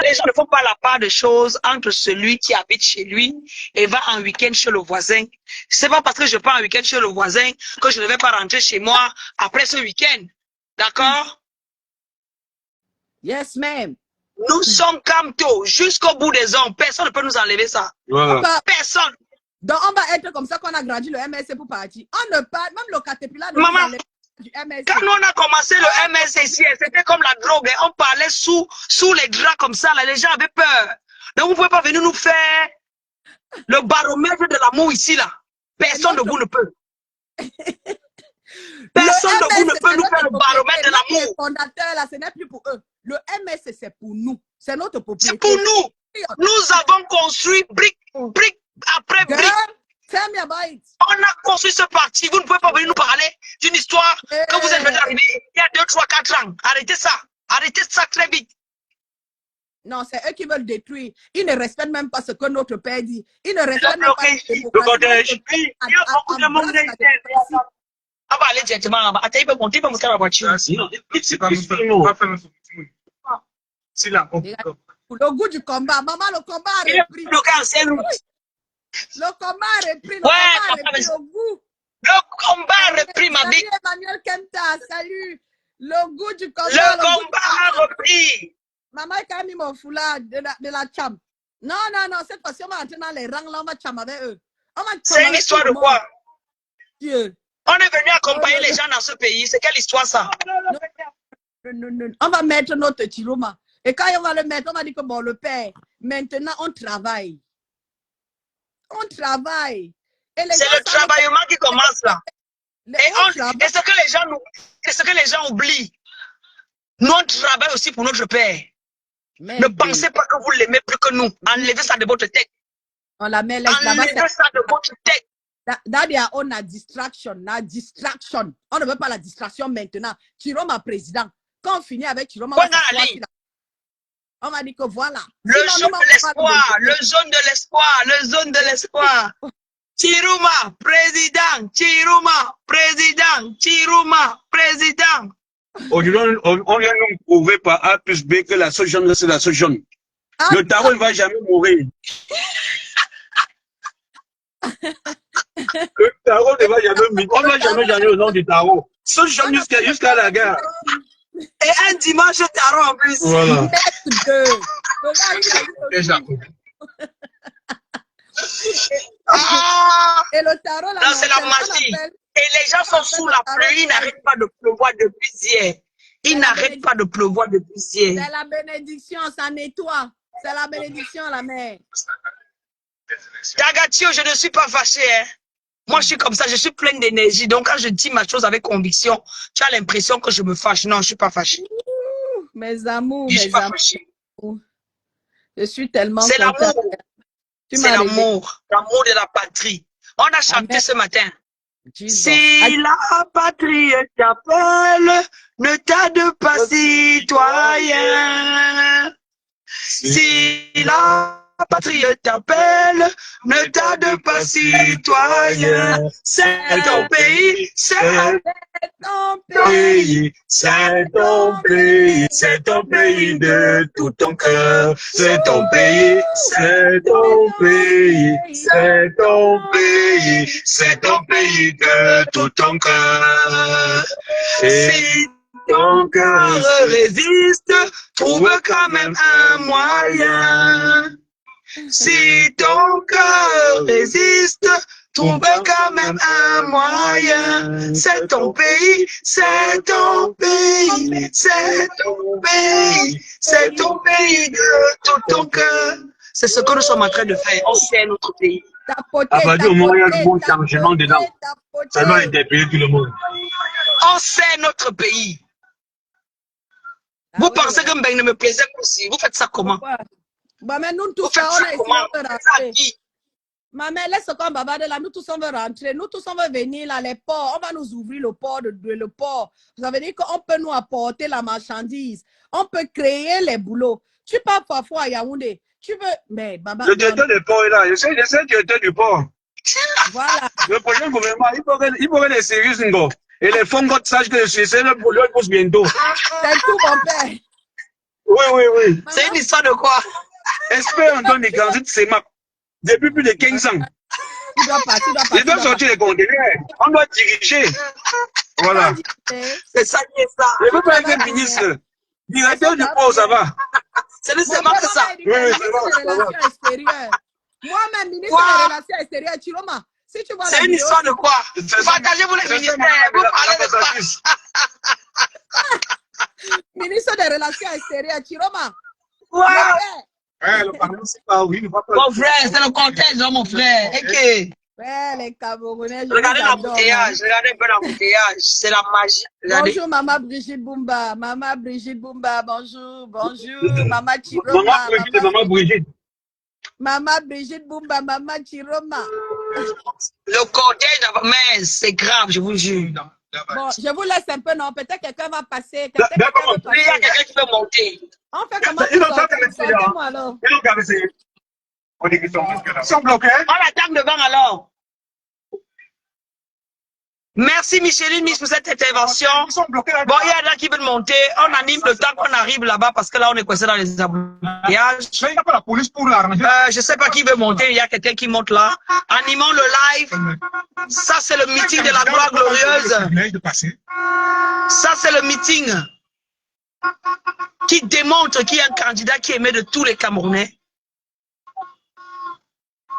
les gens ne font pas la part de choses entre celui qui habite chez lui et va en week-end chez le voisin. C'est pas parce que je pars en week-end chez le voisin que je ne vais pas rentrer chez moi après ce week-end. D'accord? Yes, ma'am. Nous sommes Kamto jusqu'au bout des hommes. Personne ne peut nous enlever ça. Personne. Donc, on va être comme ça qu'on a grandi le MSC pour partir. On ne parle, même le Caterpillar de Maman, du MSC. quand nous on a commencé le MSC ici, c'était comme la drogue. Hein. On parlait sous les draps comme ça. Là, les gens avaient peur. Donc, vous ne pouvez pas venir nous faire le baromètre de l'amour ici. Là. Personne de vous ne peut. Personne de vous ne peut nous faire le baromètre de l'amour. Les fondateurs, là, ce n'est plus pour eux. Le MSC, c'est pour nous. C'est notre propriété. C'est pour nous. Nous avons construit brique après brique. Tell me about it. On a construit ce parti. Vous ne pouvez pas venir nous parler d'une histoire que vous êtes venu arriver il y a 2, 3, 4 ans. Arrêtez ça. Arrêtez ça très vite. Non, c'est eux qui veulent détruire. Ils ne respectent même pas ce que notre père dit. Ils ne respectent même pas le cottage. Il y a beaucoup de monde ici. On va aller directement là-bas. Attends, il peut monter, il peut monter à la voiture. C'est là. Le goût du combat. Maman, le combat a repris. Le combat a repris. Le combat a repris au goût. Le combat a repris, ma bille. Emmanuel Kenta, salut. Le goût du combat. Le combat a repris. Maman a quand même mis mon foulard de la cham. Non, cette fois-ci, on va entrer dans les rangs, là, on va cham avec eux. C'est une histoire de quoi? Dieu. On est venu accompagner les gens dans ce pays. C'est quelle histoire ça? Non. On va mettre notre Chiroma. Et quand on va le mettre, on va dire que bon, le père, maintenant on travaille. On travaille. C'est le travaillement qui commence là. Et ce que les gens oublient, nous on travaille aussi pour notre père. Ne pensez pas que vous l'aimez plus que nous. Enlevez ça de votre tête. On la met enlevez ça de votre tête. That on a distraction. On ne veut pas la distraction maintenant. Chiroma président. Quand on finit avec Chiroma, on va dire que voilà. Le jaune de l'espoir, le jaune de l'espoir, le jaune de l'espoir. Chiroma, président, Chiroma, président, Chiroma, président. Aujourd'hui, on vient nous prouver par A plus B que la sauce jaune, c'est la sauce jaune. Le tarot ne va jamais mourir. Le tarot ne va jamais mourir. On ne va jamais gagner au nom du tarot. Sauce jaune jusqu'à la guerre. Et un dimanche tarot en plus. Voilà. Et le tarot, là, c'est la magie. Et les gens sont sous la pluie, ils n'arrêtent pas de pleuvoir depuis hier. Ils n'arrêtent pas de pleuvoir depuis hier. C'est la bénédiction, ça nettoie. C'est la bénédiction, la mère. Tagatio, je ne suis pas fâché. Hein. Moi, je suis comme ça, je suis pleine d'énergie. Donc, quand je dis ma chose avec conviction, tu as l'impression que je me fâche. Non, je ne suis pas fâché. Mes amours, je suis mes amours. Je suis tellement c'est l'amour. C'est l'amour. L'amour de la patrie. On a chanté ce matin. Si la patrie t'appelle, ne tarde pas, citoyen. Si la patrie t'appelle, ne tarde pas, citoyen. C'est ton pays, c'est ton pays, c'est ton pays, c'est ton pays de tout ton cœur. C'est ton pays, c'est ton pays, c'est ton pays, c'est ton pays de tout ton cœur. Si ton cœur résiste, trouve quand même un moyen. Si ton cœur résiste, trouve quand même un moyen. C'est ton pays, c'est ton pays, c'est ton pays, c'est ton pays de tout ton cœur. C'est ce que nous sommes en train de faire. On sait notre pays. À partir du moment où il y a du bon changement dedans, ça va interpeller tout le monde. On sait notre pays. Vous pensez que Mbeng ne me plaisait pas aussi? Vous faites ça comment? Bah, mais nous tous, on est ici. Maman, laisse comme bavarder là, nous tous on veut rentrer, nous tous on veut venir là, les ports, on va nous ouvrir le port, le port. Ça veut dire qu'on peut nous apporter la marchandise, on peut créer les boulots. Tu pars parfois à Yaoundé, tu veux, mais Baba. Le directeur du port est là, je sais le directeur du port. Voilà. Le prochain gouvernement, il faut que les services ngo. Et les fonds sachent que c'est le boulot pousse bientôt. C'est tout mon père. Oui. C'est une histoire de quoi? Espère on donne des grandes CEMAP depuis plus de 15 ans. Tu dois partir. Il doit sortir les conteneurs. On doit diriger. Voilà. C'est ça qui est ça. Je ne veux pas être ministre. Directeur du port, ça va. C'est le CEMAP, ça. Oui, ça va. Moi-même, ministre des Relations extérieures, Chiroma. Si tu vois c'est une histoire de quoi? Partagez-vous les ministères. Vous parlez de quoi? Ministre des Relations extérieures, Chiroma. Ouais. Le Cameroun, c'est pas oui. Mon frère, c'est le cortège, mon frère. Okay. Ouais, les Camerounais. Regardez l'embouteillage, regardez un peu l'embouteillage. C'est la magie. Regardez. Bonjour, Maman Brigitte Bumba. Maman Brigitte Bumba, bonjour. Maman Chiroma. Maman Brigitte. Maman Brigitte Bumba, Maman Chiroma. Le cortège, mais c'est grave, je vous jure. Bon, je vous laisse un peu, non? Peut-être quelqu'un va passer. Il y a quelqu'un qui peut monter. On fait comment? Sortez-moi alors. Ils sont bloqués. On l'attend devant alors. Merci Micheline Miss pour cette intervention. Bon, il y a là qui veulent monter. On anime le temps qu'on arrive là-bas parce que là, on est coincé dans les embouteillages. Il n'y a pas la police pour l'arranger. Je sais pas qui veut monter. Il y a quelqu'un qui monte là. Animons le live. Ça, c'est le meeting de la gloire glorieuse. Ça, c'est le meeting qui démontre qu'il y a un candidat qui est aimé de tous les Camerounais.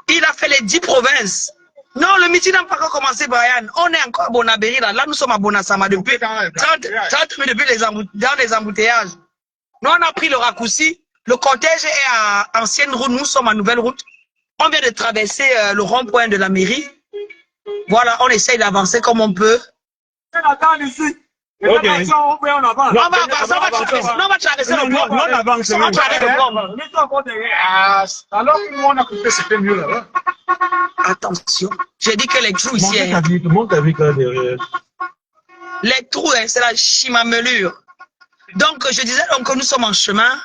Il a fait les 10 provinces. Non, le meeting n'a pas encore commencé, Brian. On est encore à Bonabéry, là. Là, nous sommes à Bonassama depuis 30 minutes depuis dans les embouteillages. Nous, on a pris le raccourci. Le cortège est à ancienne route. Nous sommes à nouvelle route. On vient de traverser le rond-point de la mairie. Voilà, on essaye d'avancer comme on peut. Ok. On va traverser le pont. On avance. On va traverser le pont. Alors que nous, on a coupé, c'était mieux là. Attention, j'ai dit que les trous ici, Monte avec là derrière. les trous, c'est la chimamelure. Donc, je disais donc que nous sommes en chemin.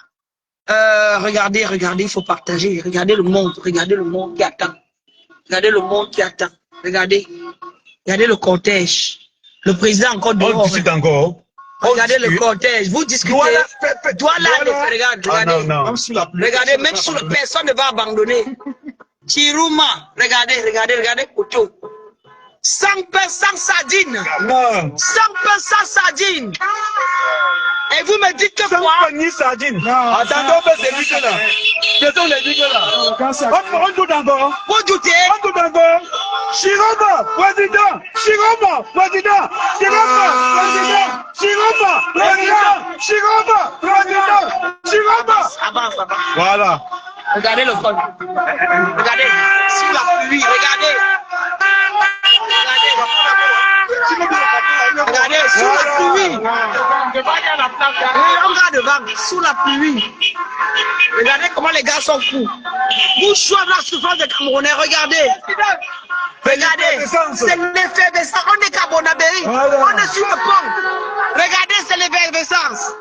Regardez, il faut partager. Regardez le monde qui attend. Regardez le monde qui attend. Regardez le cortège. Le président encore dehors. On discute encore. Regardez le cortège. Vous discutez. Regardez. Regardez, même sous le personne ne va abandonner. Chiruma, regardez, Koto. 100 sardines. 100 sardines. Et vous me dites que quoi? Sardines. Attendons, c'est lui que là. Ce sont les lui que là. On doute encore. Vous doutez? On doute encore. Chiroma, président. Chiroma, président. Chiroma, président. Chiroma, président. Chiroma, président. Chiroma. Avance. Voilà. Regardez le col. Regardez. Sous la pluie, regardez. Regardez, sous la pluie. Regarde devant, sous la pluie. Regardez comment les gars sont fous. Vous choisissez la souffrance des Camerounais, regardez. Regardez, c'est l'effervescence. On est Cabonabéry, on est sur le pont. Regardez, c'est l'effervescence.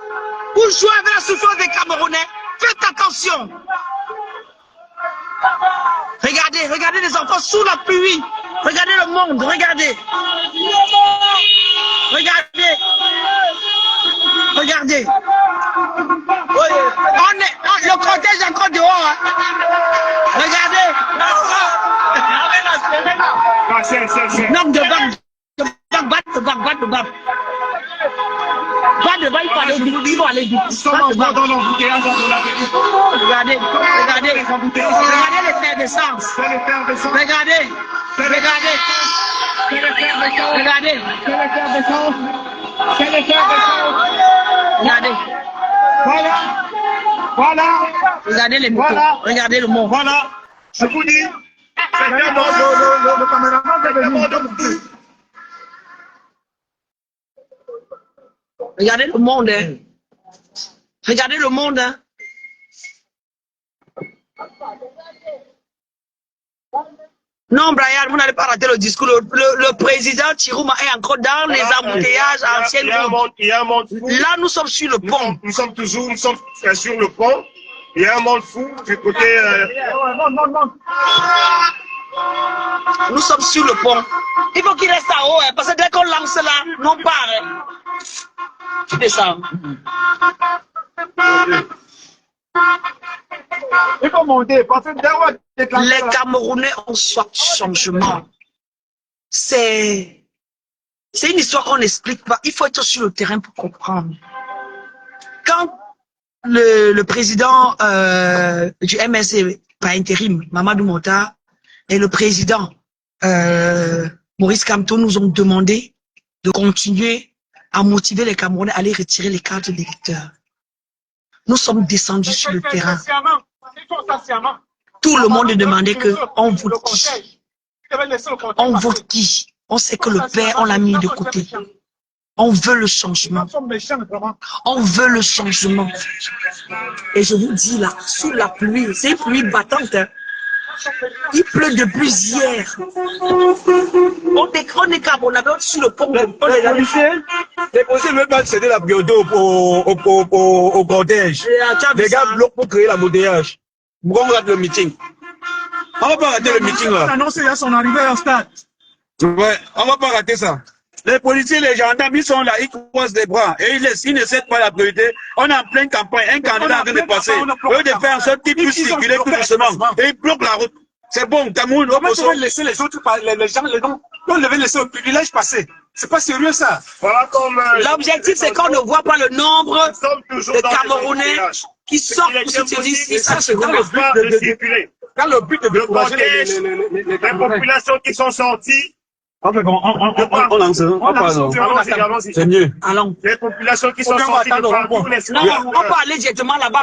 Vous jouez avec la souffrance des Camerounais, faites attention. Regardez les enfants sous la pluie. Regardez le monde, regardez. Regardez. Le cortège est encore dehors. Hein. Regardez. Non, devant, il faut aller vite. Regardez l'effervescence. Regardez. Voilà. Regardez les motos. Regardez le monde. Voilà. Je vous dis. Le caméraman est venu. Regardez le monde. Hein. Regardez le monde. Hein. Non, Brian, vous n'allez pas rater le discours. Le président Chiruma est encore dans les embouteillages anciennes. Il y a un monde fou. Là, nous sommes sur le pont. Nous sommes sur le pont. Il y a un monde fou du côté... Nous sommes sur le pont. Il faut qu'il reste en haut, hein, parce que dès qu'on lance là, non pas. Hein. Tu descends. Il faut monter, parce que les Camerounais ont soif de changement. C'est une histoire qu'on n'explique pas. Il faut être sur le terrain pour comprendre. Quand le président du MSC par intérim, Mamadou Mota, et le président Maurice Kamto nous ont demandé de continuer à motiver les Camerounais à aller retirer les cartes d'électeurs. Nous sommes descendus sur le terrain. Tout le monde demandait qu'on vote qui. On vote qui. On sait que le père, on l'a mis de côté. On veut le changement. On veut le changement. Et je vous dis là, sous la pluie, c'est une pluie battante. Hein. Il pleut depuis hier. On est sur le pont. Les policiers ne veulent pas céder la priorité au cortège. Les gars bloquent pour créer l'embouteillage. Pourquoi on rate le meeting? On va pas rater le meeting là. Annoncé à son arrivée au stade. Ouais, on va pas rater ça. Les policiers, les gendarmes, ils sont là, ils croisent les bras et ils ne cèdent pas la priorité. On est en pleine campagne, un candidat en train de passer. Eux de faire en sorte qu'ils puissent circuler plus doucement. Et ils bloquent la route. C'est bon, Cameroun. Comment tu veux laisser les autres, les gens, on devait laisser le privilège passer. C'est pas sérieux ça. Voilà comme. L'objectif, c'est qu'on ne voit pas le nombre de Camerounais qui sortent pour se dire si ça se dans le but de circuler. Quand le but de décourager les populations qui sont sorties. On lance. C'est mieux. Allons. Les populations qui sont sorties de partout. Non, on peut aller directement là-bas.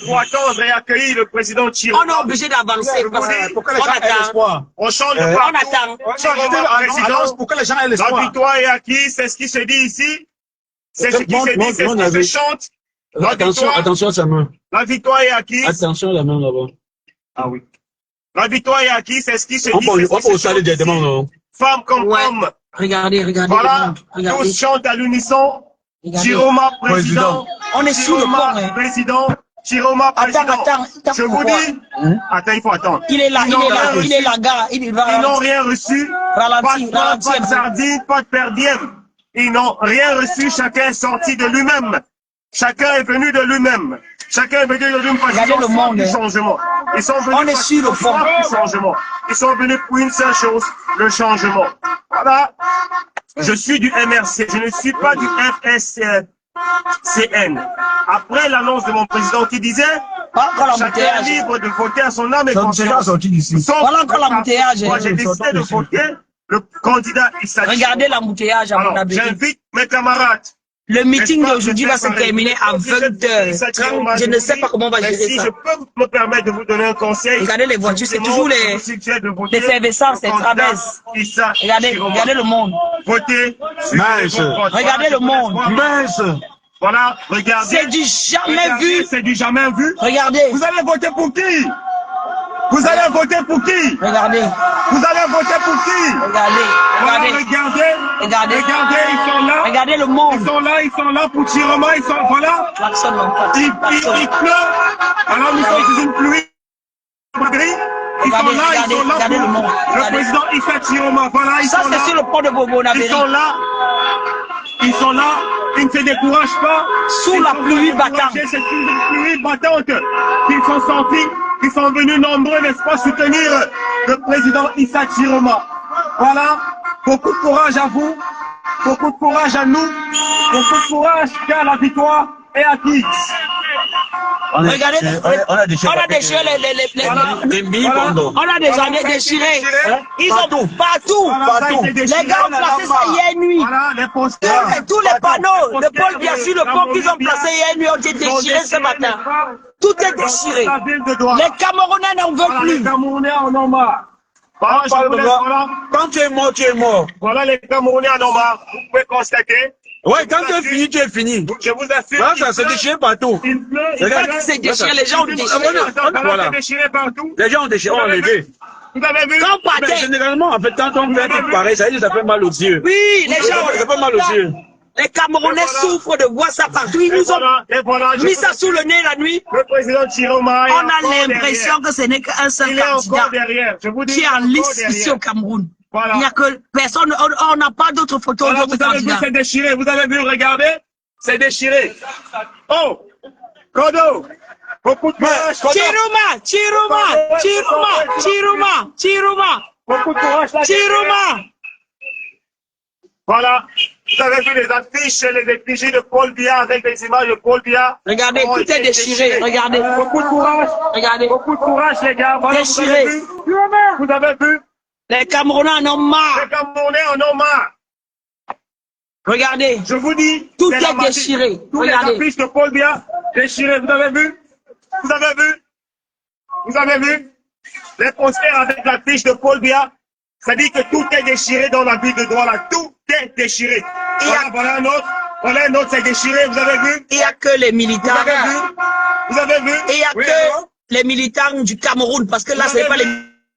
Pour attendre et accueillir le président Chiroma. On est obligé d'avancer parce qu'on attend. On change de partout. On attend. On change de présidence pour que les gens aient l'espoir. La victoire est acquise, c'est ce qui se dit ici. C'est ce qui se dit, c'est ce qui se chante. Attention à sa main. La victoire est acquise. Attention à la main là-bas. Ah oui. La victoire est acquise, c'est ce qui se dit. On peut aussi aller directement, non? Femmes comme hommes. Regardez. Voilà, tous chantent à l'unisson. Chiroma, président. On est sur le pont. Hein. Président. Chiroma, président. Attends, je vous dis. Attends, il faut attendre. Il est là, il est là, gars. Ils n'ont rien reçu. Ralentis, pas de sardine, pas de perdième. Ils n'ont rien reçu. Chacun est sorti de lui-même. Chacun est venu de lui-même. Chacun est venu de lui-même parce qu'ils ont soif du changement. Ils sont venus pour le changement. Ils sont venus pour une seule chose, le changement. Voilà. Je suis du MRC. Je ne suis pas du FSCN. Après l'annonce de mon président qui disait chacun est libre de voter à son âme et conscience. Voilà encore l'embouteillage. Moi, j'ai décidé de voter le candidat Issa Chiroma. Regardez l'embouteillage à mon avis. J'invite mes camarades. Le meeting d'aujourd'hui va se terminer à 20h30. Je ne sais pas comment on va gérer si ça. je peux me permettre de vous donner un conseil. Regardez les voitures, c'est toujours l'effervescence, c'est travers. Regardez le monde. Votez. Regardez le monde. Voilà, regardez. C'est du jamais vu. C'est du jamais vu. Regardez. Vous allez voter pour qui? Vous allez voter pour qui? Regardez. Vous allez voter pour qui? Regardez. Voilà, Regardez. Regardez, ils sont là. Regardez le monde. Ils sont là pour Chiroma, ils sont, voilà. Il pleut. Alors nous sommes sous une pluie. Ils sont là regardez le monde. Le président Issa Chiroma, voilà, ils sont là. Ça, c'est sur le pont de Bobo, Ils sont là. Ils ne se découragent pas. Sous la pluie battante. C'est une pluie battante qu'ils sont sortis. Ils sont venus nombreux, n'est-ce pas, soutenir le président Issa Chiroma. Voilà, beaucoup de courage à vous, beaucoup de courage à nous, beaucoup de courage car la victoire est acquise. Regardez, on a déchiré on a déjà déchiré. Ils ont partout. Les gars ont placé ça hier nuit. Tous les panneaux de Paul Biya sur le pont qu'ils ont placé hier nuit ont été déchirés ce matin. Tout est déchiré. Les Camerounais n'en veulent plus. Les Camerounais en ont marre. Quand tu es mort, tu es mort. Voilà, les Camerounais en ont marre. Vous pouvez constater. Ouais, quand tu es fini, tu es fini. Je vous assure. Voilà, ça s'est déchiré partout. C'est déchiré, les gens ont déchiré. Voilà. Déchiré partout. Les gens ont déchiré, on enlevé. Vous avez vu? Mais généralement, en fait, quand on fait tout pareil, ça veut dire que ça fait mal aux yeux. Oui, les gens. Ça fait mal aux yeux. Les Camerounais souffrent de voir ça partout. Ils nous ont mis ça sous le nez la nuit. Le président Chiroma. On a l'impression que ce n'est qu'un seul candidat qui est en liste ici au Cameroun. Voilà. Il n'y a que personne, on n'a pas d'autres photos voilà, d'autres candidats. C'est déchiré, vous avez vu, regardez, c'est déchiré. Oh, Kodo, beaucoup de courage. Chiroma. Beaucoup de courage là. Chiroma. Voilà, vous avez vu les affiches, les effigies de Paul Biya avec les images de Paul Biya. Regardez, tout est déchiré, regardez. Beaucoup de courage. Regardez. Beaucoup de courage les gars. Voilà, déchiré. Vous avez vu. Les Camerounais en ont marre. Les Camerounais en ont marre. Regardez. Je vous dis. Tout est déchiré. Tous les affiches de Paul Biya déchirées. Vous avez vu? Vous avez vu? Vous avez vu? Les posters avec l'affiche de Paul Biya. Ça dit que tout est déchiré dans la ville de Douala. Tout est déchiré. Voilà un autre. Voilà un autre, c'est déchiré. Vous avez vu? Il n'y a que les militants. Vous avez vu? Vous avez vu? Il n'y a que les militants du Cameroun. Parce que là, ce n'est pas les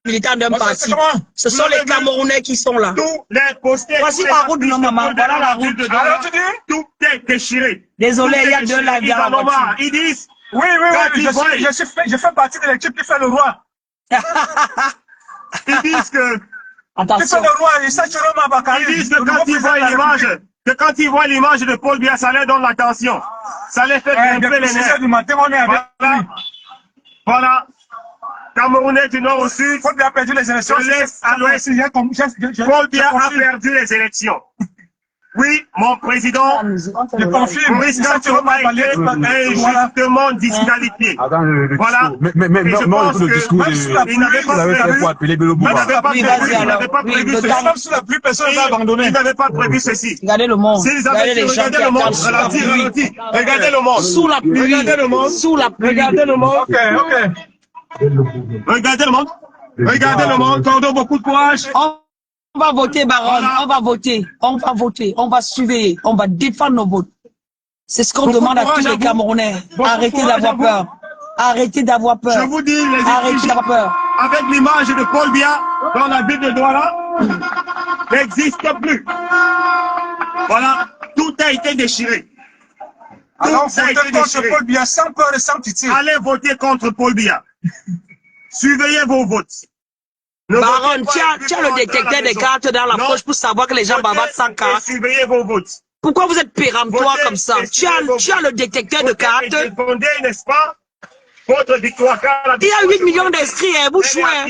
militants d'un parti. Ce sont les Camerounais qui sont là. Tous les posters. Voici la route, non, maman. Voilà la route. Tout est déchiré. Désolé, il y a deux lives dans la voiture. Ils disent. Oui, je fais partie de l'équipe qui fait le roi. Ils disent que. Attention. Ils disent que quand ils voient l'image de Paul Biya, ça leur donne l'attention. Ça les fait grimper les nerfs. Voilà. Camerounais du nord au sud. Paul Biya a perdu les élections. De l'est à l'ouest. Paul Biya a perdu les élections. Oui, mon président, je confirme. Maurice Chiroma a été injustement disqualifié. Voilà. Mais non, le discours il n'avait pas prévu ceci. Même sous la pluie, personne ne va abandonner. Il n'avait pas prévu ceci. Regardez le monde. Regardez le monde. Regardez le monde. Sous la pluie. Regardez le monde. Sous la pluie. Regardez le monde. Ok. Regardez le monde. Regardez le monde. Cordo, beaucoup de courage. On va voter, Baron. On va voter. On va surveiller. On va défendre nos votes. C'est ce qu'on demande à tous les Camerounais. Arrêtez d'avoir peur. Arrêtez d'avoir peur. Je vous dis, les arrêtez d'avoir peur. Avec l'image de Paul Biya dans la ville de Douala, n'existe plus. Voilà, tout a été déchiré. Alors, ça a votez été contre déchiré. Paul Biya sans peur et sans pitié. Allez voter contre Paul Biya. Surveillez vos votes. Ne Baron, votez pas tu et as puis le pour rentrer à détecteur la des maison. cartes dans la Non. poche pour savoir que les gens Votez bavardent sans et carte. surveillez vos votes. Pourquoi vous êtes péremptoire Votez comme ça? et Tu as surveillez le détecteur de Votez cartes. et défendez, n'est-ce pas, votre victoire. Car Il y a 8 millions d'inscrits, hein, vous jouez. Hein.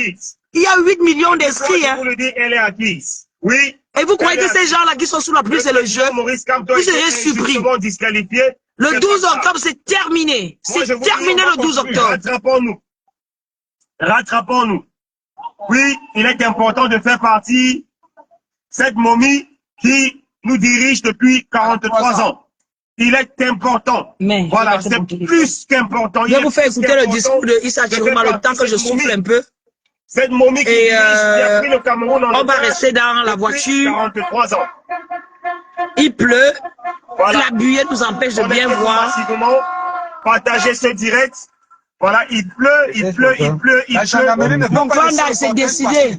Il y a 8 millions d'inscrits. Je Hein. vous le dis, elle est acquise. Oui. Et vous croyez que ces gens-là qui sont sous la pluie, c'est le jeu? Maurice Kamto Vous serez surpris. disqualifié. Le 12 octobre, c'est terminé. C'est terminé le 12 octobre. Rattrapons-nous. Rattrapons-nous. Oui, il est important de faire partie de cette momie qui nous dirige depuis 43 ans. Il est important. Mais voilà, c'est plus qu'important. Je vais vous faire écouter le discours de Issa Chiroma le temps que je souffle un peu. Cette momie qui a pris le Cameroun on va rester dans la voiture. 43 ans. Il pleut. Voilà. La buée nous empêche de bien voir. Massivement, partagez ce direct. Voilà, il pleut, il pleut. Donc Vanda s'est décidé.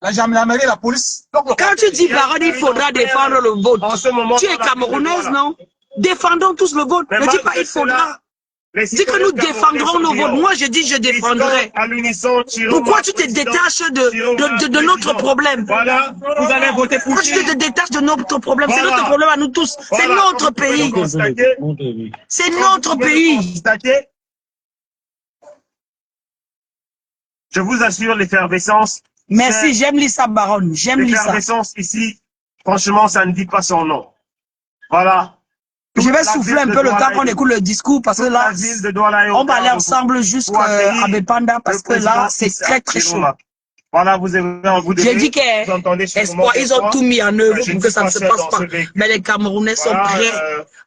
La gendarmerie, la police. Quand tu dis Baron, il faudra défendre le vote. En ce moment, tu es camerounaise, non? Défendons tous le vote. Ne dis pas il faudra. Dis que nous défendrons nos votes. Moi, je dis je défendrai. Pourquoi tu te détaches de notre problème? Voilà, vous allez voter pour Pourquoi tu te détaches de notre problème? C'est notre problème à nous tous. C'est notre pays. C'est notre pays. Je vous assure, l'effervescence. Merci, j'aime Lissa Baron. J'aime Lissa. L'effervescence ici, franchement, ça ne dit pas son nom. Voilà. Je vais souffler un peu le temps qu'on écoute le discours parce que là, on va aller ensemble jusqu'à Bepanda parce que là, c'est très très chaud. Voilà, vous avez j'ai dit qu'Espoir, ils ont tout mis en œuvre pour que ça ne se passe pas. Mais les Camerounais sont prêts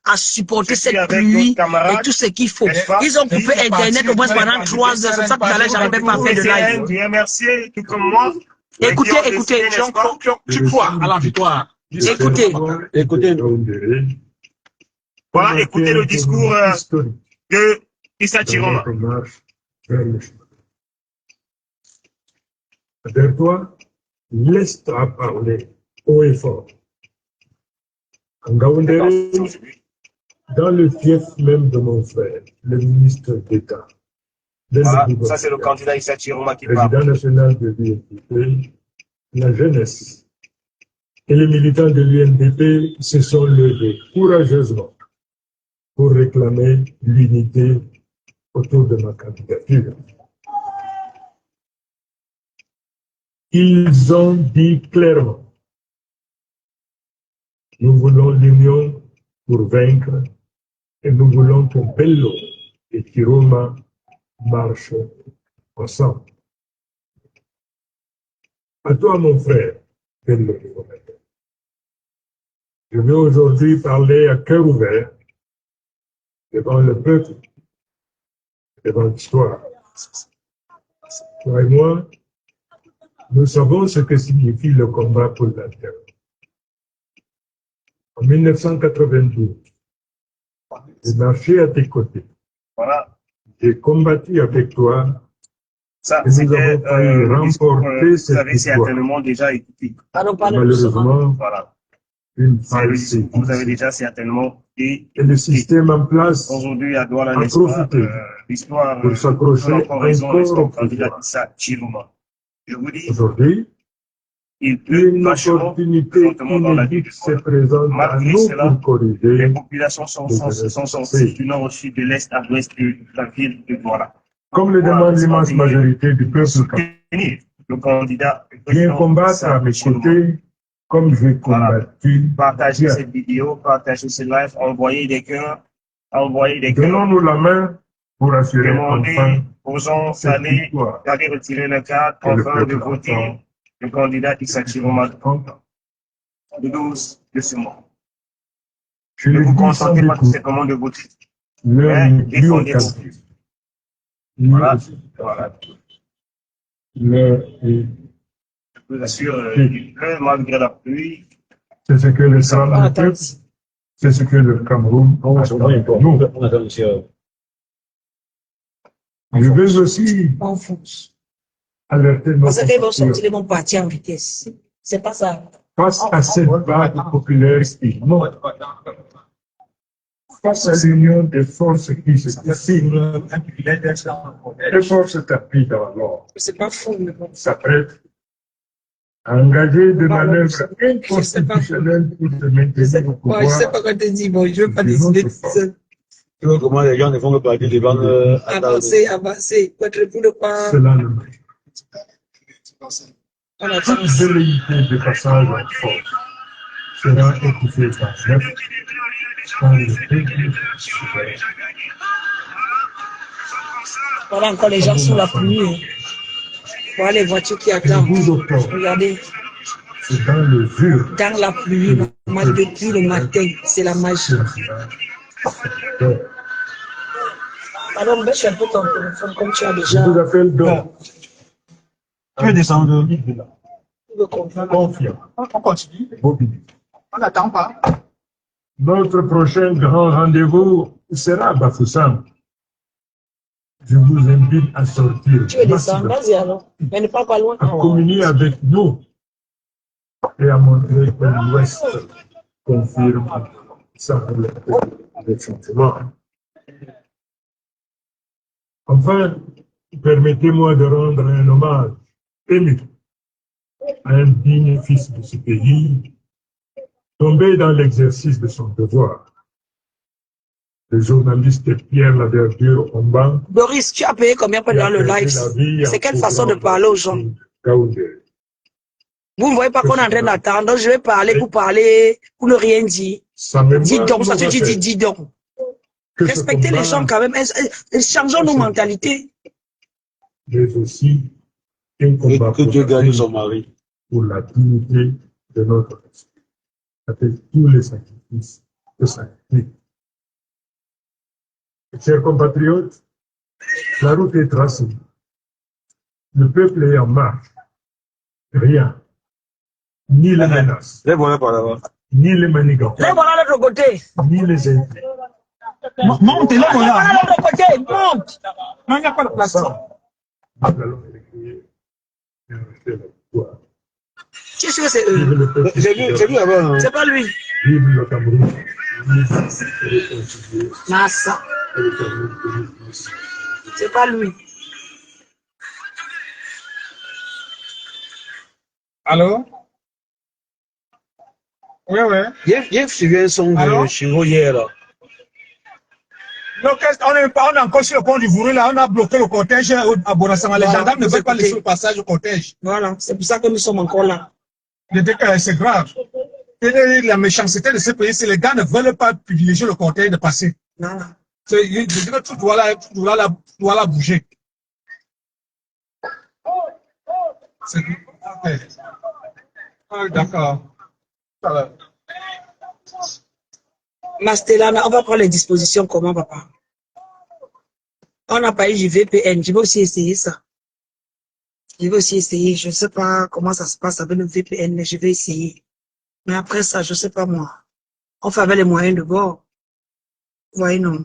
à supporter cette pluie et tout ce qu'il faut. Ils ont coupé Internet au moins pendant 3 heures. C'est ça que j'arrivais pas à faire de live. Remercier, tout comme moi. Écoutez. Tu crois à la victoire. Écoutez. Voilà, écoutez le discours de Issa Chiroma. Vers toi, laisse-toi parler haut et fort. En Gaoundéré, dans le fief même de mon frère, le ministre d'État. Voilà, ça c'est le candidat Issa Chiroma qui parle. Président national de l'UNDP, la jeunesse et les militants de l'UNDP se sont levés courageusement pour réclamer l'unité autour de ma candidature. Ils ont dit clairement, nous voulons l'union pour vaincre et nous voulons que Bello et Chiroma marchent ensemble. À toi, mon frère, Bello. Je vais aujourd'hui parler à cœur ouvert devant le peuple, devant l'histoire. Toi et moi, nous savons ce que signifie le combat pour la terre. En 1992, j'ai marché à tes côtés. Voilà. J'ai combattu avec toi. Ça, et nous avons failli remporter cette victoire. Certainement déjà écouté. Malheureusement, voilà. Une faille s'est vous avez déjà certainement et le système en place aujourd'hui à Douala, a profité pour s'accrocher encore au pouvoir. Je vous dis, aujourd'hui, une opportunité inédite se présente à nous pour corriger. Les populations sont censées du nord au sud, de l'est à l'ouest de la ville de Douala. Comme le demande l'immense majorité du peuple, le candidat viens combattre à mes côtés comme j'ai combattu. Partagez cette vidéo, partagez ce live, envoyez des cœurs, Donnons-nous la main pour assurer enfin aux gens d'aller retirer le cadre, enfin de voter le candidat Issa Chiroma le 12 de ce mois. Ne vous consentez pas tout simplement de voter. Défendez-vous. Voilà. Je vous assure, il pleut malgré la pluie. C'est ce que le peuple, c'est ce que le Cameroun attend pour nous. Je veux aussi alerter notre parce qu'ils vont sortir, ils vont partir en vitesse. C'est pas ça. Face à cette vague populaire qui monte, face à l'union des forces qui se dessinent, les forces tapides alors s'apprêtent à engager des manœuvres inconstitutionnelles pour se maintenir au pouvoir. Je sais pas quoi te dire, bon, je veux pas décider tout seul. Tu vois comment les gens ne font que parler devant Avancer, avancer. Votre pour le pas. Cela ne marche. On attend. Toute velléité de passage en force sera étouffée par neuf, par le peuple souverain. Voilà encore les gens sous la pluie. Voilà les voitures qui Le attendent. 12 octobre, Regardez, c'est dans le dur dans la pluie, depuis le matin, c'est la magie. Alors, baisse un peu ton téléphone comme tu as Je déjà. vous appelle donc. Tu veux descendre? Tu veux comprendre. Confiant. On continue. Mobilisé. On n'attend pas. Notre prochain grand rendez-vous sera à Bafoussam. Je vous invite à sortir Tu veux descendre, massivement, vas-y alors. Mais ne parle pas loin. à communier avec nous et à montrer que l'Ouest confirme sa volonté de changement. Enfin, permettez-moi de rendre un hommage ému à un digne fils de ce pays, tombé dans l'exercice de son devoir. Le journaliste Pierre Laverdure Omban. Boris, tu as payé combien pour dans le live? C'est quelle façon de parler aux gens? Vous ne voyez pas qu'on est en train d'attendre, donc je vais parler pour parler, pour ne rien dire. Dis donc, ça se dit, dis donc. Respectez les gens quand même, changeons nos mentalités. Mais aussi un combat que Dieu gagne son mari. pour la dignité de notre nation. Avec tous les sacrifices que ça implique. Chers compatriotes, la route est tracée. Le peuple est en marche. Rien, ni les menaces, Les voilà par là-bas. ni les manigances, Les voilà de l'autre côté. ni les intrigues. Monte, les Les voilà. voilà de l'autre côté, monte. Non, il n'y a pas de place. Nous allons écrire et rester la victoire. Tu sais que c'est eux. Vive le peuple J'ai vu là-bas. C'est pas lui. Vive le Cameroun. Vive et réconcilié. Massa. Et le Cameroun que nous C'est pas lui. Allô? Oui, oui. J'ai suivi un son Alors? de Chiro hier là. L'orchestre, on est encore sur le pont du Vourou, là, on a bloqué le cortège à Bonassama. Les Voilà, gendarmes ne vous veulent pas écoutez. laisser le passage au cortège. Voilà, c'est pour ça que nous sommes encore là. C'est grave. Et la méchanceté de ce pays, c'est les gars ne veulent pas privilégier le cortège de passer. Voilà. Je dis que tout doit la bouger. Ok. Ah, d'accord. Ça va. Mastelana, on va prendre les dispositions comment, papa? On n'a pas eu du VPN. Je vais aussi essayer ça. Je vais aussi essayer. Je ne sais pas comment ça se passe avec le VPN, mais je vais essayer. Mais après ça, je ne sais pas moi. On fait avec les moyens de bord. Vous voyez, non.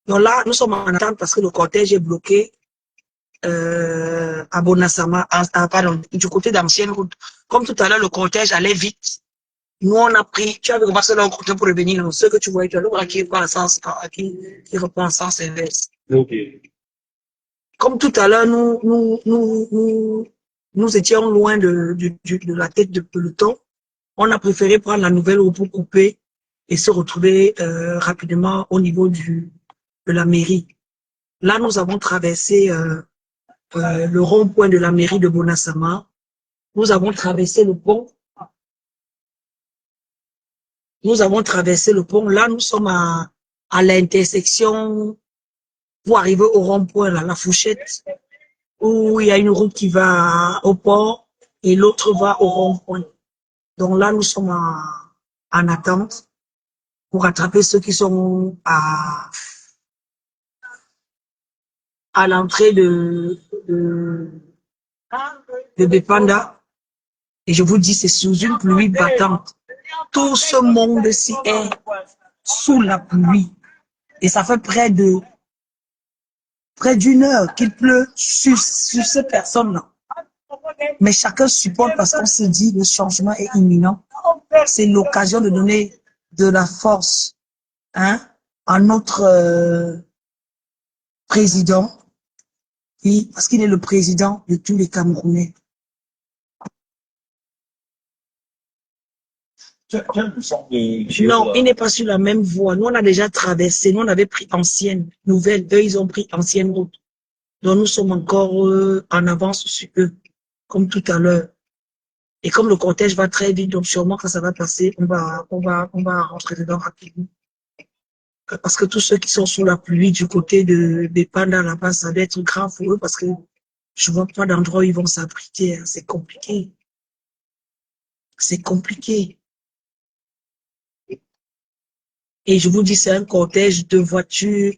Donc là, nous sommes en attente parce que le cortège est bloqué à Bonassama, pardon, du côté d'Ancienne Route. Comme tout à l'heure, le cortège allait vite. Nous, on a pris, tu avais commencé là, pour revenir, ce que tu voyais, tu as le qui reprend le sens, qui reprend le sens inverse. Ok. Comme tout à l'heure, nous étions loin de la tête de peloton. On a préféré prendre la nouvelle route pour couper et se retrouver rapidement au niveau de la mairie. Là, nous avons traversé le rond-point de la mairie de Bonassama. Nous avons traversé le pont. Nous avons traversé le pont. Là, nous sommes à l'intersection pour arriver au rond-point, là, la fourchette, où il y a une route qui va au port et l'autre va au rond-point. Donc là, nous sommes en attente pour attraper ceux qui sont à l'entrée de Bepanda. Et je vous dis, c'est sous une pluie battante. Tout ce monde-ci est sous la pluie. Et ça fait près d'une heure qu'il pleut sur ces personnes-là. Mais chacun supporte parce qu'on se dit le changement est imminent. C'est l'occasion de donner de la force hein, à notre président, oui, parce qu'il est le président de tous les Camerounais. Non, il n'est pas sur la même voie. Nous, on a déjà traversé. Nous, on avait pris ancienne nouvelle. Eux, ils ont pris ancienne route. Donc, nous sommes encore en avance sur eux, comme tout à l'heure. Et comme le cortège va très vite, donc sûrement quand ça va passer, on va rentrer dedans rapidement. Parce que tous ceux qui sont sous la pluie du côté des pandas là-bas, ça va être grave pour eux parce que je vois pas d'endroit où ils vont s'abriter. Hein. C'est compliqué. C'est compliqué. Et je vous dis, c'est un cortège de voitures.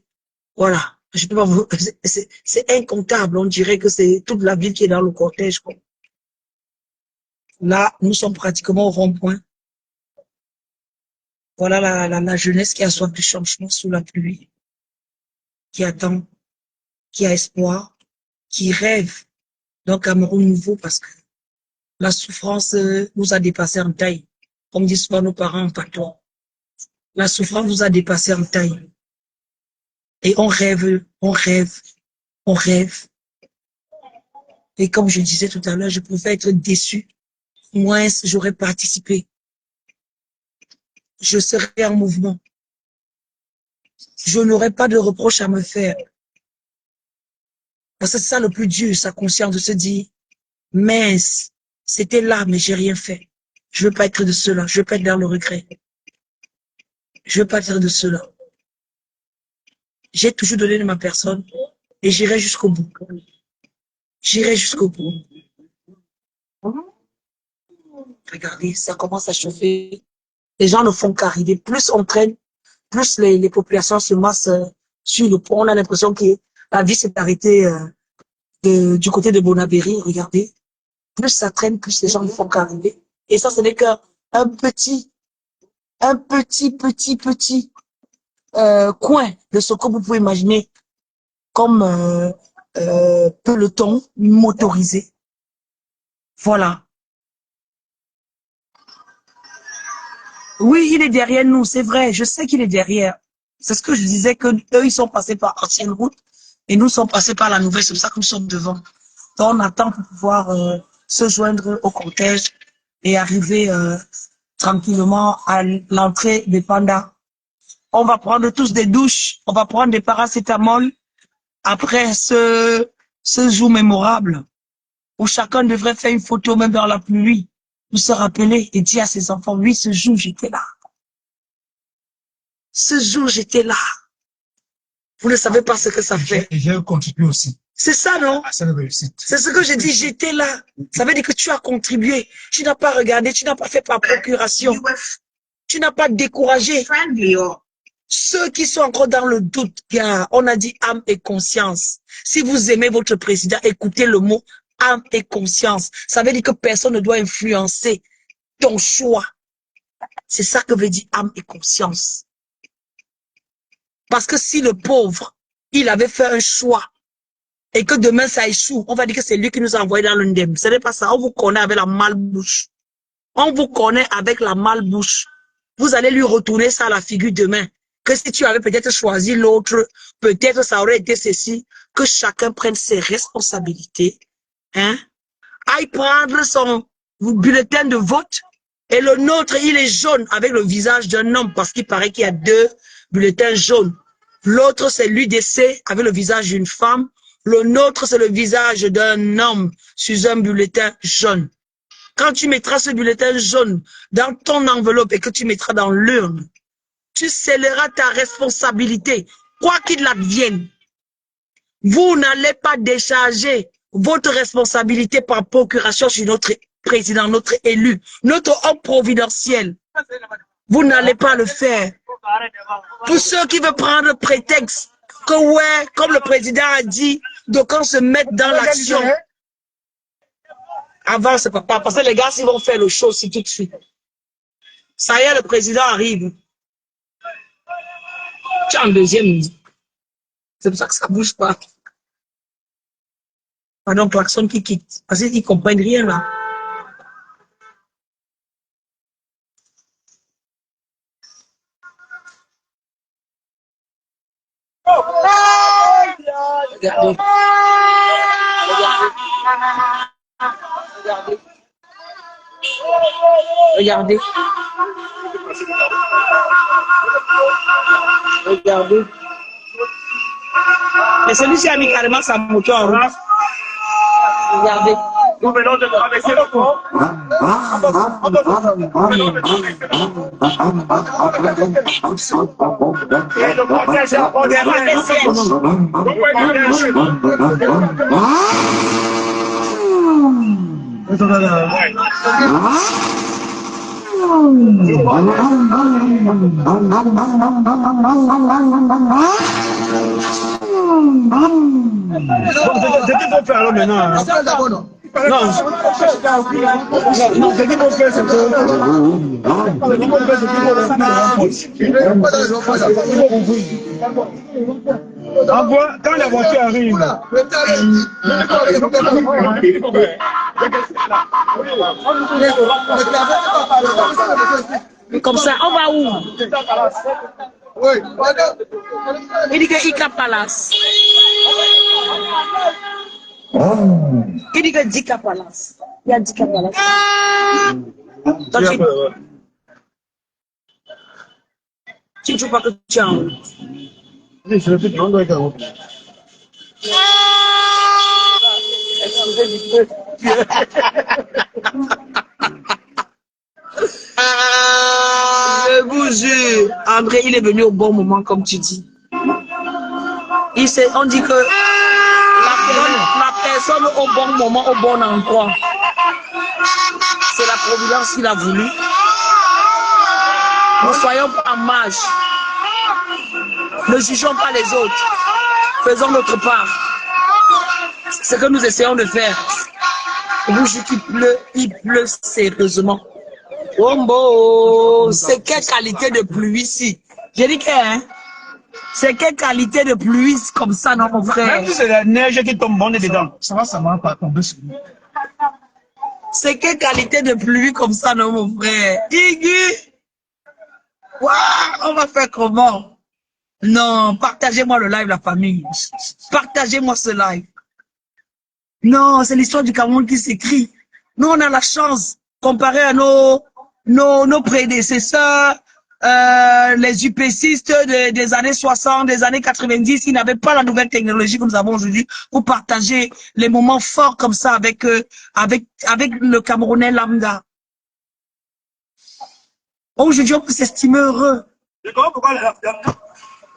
Voilà. Je peux pas vous, c'est incontable. On dirait que c'est toute la ville qui est dans le cortège, quoi. Là, nous sommes pratiquement au rond-point. Voilà la jeunesse qui a soif du changement sous la pluie, qui attend, qui a espoir, qui rêve d'un Cameroun nouveau parce que la souffrance nous a dépassé en taille. Comme disent souvent nos parents en patois. La souffrance nous a dépassé en taille. Et on rêve, on rêve, on rêve. Et comme je disais tout à l'heure, je pouvais être déçu. Moins j'aurais participé. Je serais en mouvement. Je n'aurais pas de reproche à me faire. Parce que c'est ça le plus dur, sa conscience de se dire, mince, c'était là, mais j'ai rien fait. Je veux pas être de cela. Je veux pas être dans le regret. Je veux pas être de cela. J'ai toujours donné de ma personne et j'irai jusqu'au bout. J'irai jusqu'au bout. Regardez, ça commence à chauffer. Les gens ne font qu'arriver. Plus on traîne, plus les populations se massent sur le pont. On a l'impression que la vie s'est arrêtée du côté de Bonabéry. Regardez. Plus ça traîne, plus les gens ne font qu'arriver. Et ça, ce n'est qu'un petit coin de ce que vous pouvez imaginer comme peloton motorisé. Voilà. Oui, il est derrière nous, c'est vrai, je sais qu'il est derrière. C'est ce que je disais, que eux, ils sont passés par l'ancienne route et nous sommes passés par la nouvelle, c'est pour ça que nous sommes devant. Donc, on attend pour pouvoir se joindre au cortège et arriver tranquillement à l'entrée des pandas. On va prendre tous des douches, on va prendre des paracétamol après ce jour mémorable où chacun devrait faire une photo même dans la pluie pour se rappeler et dire à ses enfants, oui, ce jour j'étais là. Ce jour j'étais là. Vous ne savez pas ce que ça fait. Et j'ai contribué aussi. C'est ça, non? À cette réussite. C'est ce que j'ai dit, j'étais là. Ça veut dire que tu as contribué. Tu n'as pas regardé, tu n'as pas fait par procuration. Tu n'as pas découragé. Ceux qui sont encore dans le doute, car on a dit âme et conscience. Si vous aimez votre président, écoutez le mot âme et conscience. Ça veut dire que personne ne doit influencer ton choix. C'est ça que veut dire âme et conscience. Parce que si le pauvre, il avait fait un choix et que demain ça échoue, on va dire que c'est lui qui nous a envoyé dans l'indemne. Ce n'est pas ça. On vous connaît avec la malbouche. On vous connaît avec la malbouche. Vous allez lui retourner ça à la figure demain. Que si tu avais peut-être choisi l'autre, peut-être ça aurait été ceci. Que chacun prenne ses responsabilités. Hein? Aille prendre son bulletin de vote. Et le nôtre, il est jaune avec le visage d'un homme parce qu'il paraît qu'il y a 2 bulletins jaunes. L'autre, c'est l'UDC avec le visage d'une femme. Le nôtre, c'est le visage d'un homme sur un bulletin jaune. Quand tu mettras ce bulletin jaune dans ton enveloppe et que tu mettras dans l'urne, tu scelleras ta responsabilité, quoi qu'il advienne. Vous n'allez pas décharger votre responsabilité par procuration sur notre président, notre élu, notre homme providentiel. Vous n'allez pas le faire. Pour ceux qui veulent prendre prétexte que ouais, comme le président a dit, donc on se mette dans l'action. Avance, papa, parce que les gars, ils vont faire le show aussi tout de suite. Ça y est, le président arrive. Tu es en deuxième. C'est pour ça que ça bouge pas. Pardon, klaxon qui quitte. Parce qu'ils ne comprennent rien là. Regardez. Regardez. Regardez. Regardez. Mais celui-ci a mis carrément sa moto en route. Regardez. Nous venons de traverser le pont. Et le cortège est en c'est qu'il faut faire là maintenant. Non, ce qu'il faut faire, c'est quand la voiture arrive. Comme ça, on va où? Il dit que Ika Palace. Il dit que Dika Palace. Il y a Dika Palace. Tu ne joues pas que tu as en route. Je vous jure, André, il est venu au bon moment, comme tu dis. On dit que la personne au bon moment, au bon endroit, c'est la providence qu'il a voulu. Nous soyons en marche. Ne jugeons pas les autres. Faisons notre part. C'est ce que nous essayons de faire. Vous dites qu'il pleut sérieusement. Wombo, c'est quelle qualité de pluie ici? J'ai dit que, hein? C'est quelle qualité de pluie comme ça, non, mon frère? Même si c'est la neige qui tombe, on est dedans. Ça va pas tomber sur nous. C'est quelle qualité de pluie comme ça, non, mon frère? Iggy! Waouh, on va faire comment? Non, partagez-moi le live, la famille. Partagez-moi ce live. Non, c'est l'histoire du Cameroun qui s'écrit. Nous, on a la chance, comparé à nos prédécesseurs, les UPCistes des années 60, des années 90, ils n'avaient pas la nouvelle technologie que nous avons aujourd'hui pour partager les moments forts comme ça avec le Camerounais lambda. Aujourd'hui, on peut s'estimer heureux. Je comprends pourquoi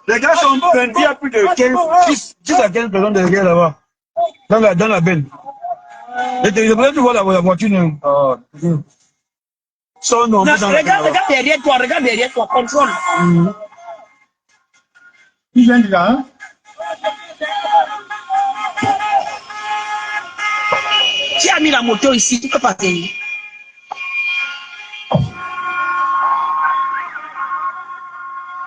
les gars sont bons. Il y a plus de 10 à 15 personnes de guerre là-bas. Dans la benne. Et tu vois la voiture. Non, regarde derrière toi, contrôle. Qui vient de là, hein? Qui a mis la moto ici? Tu peux passer.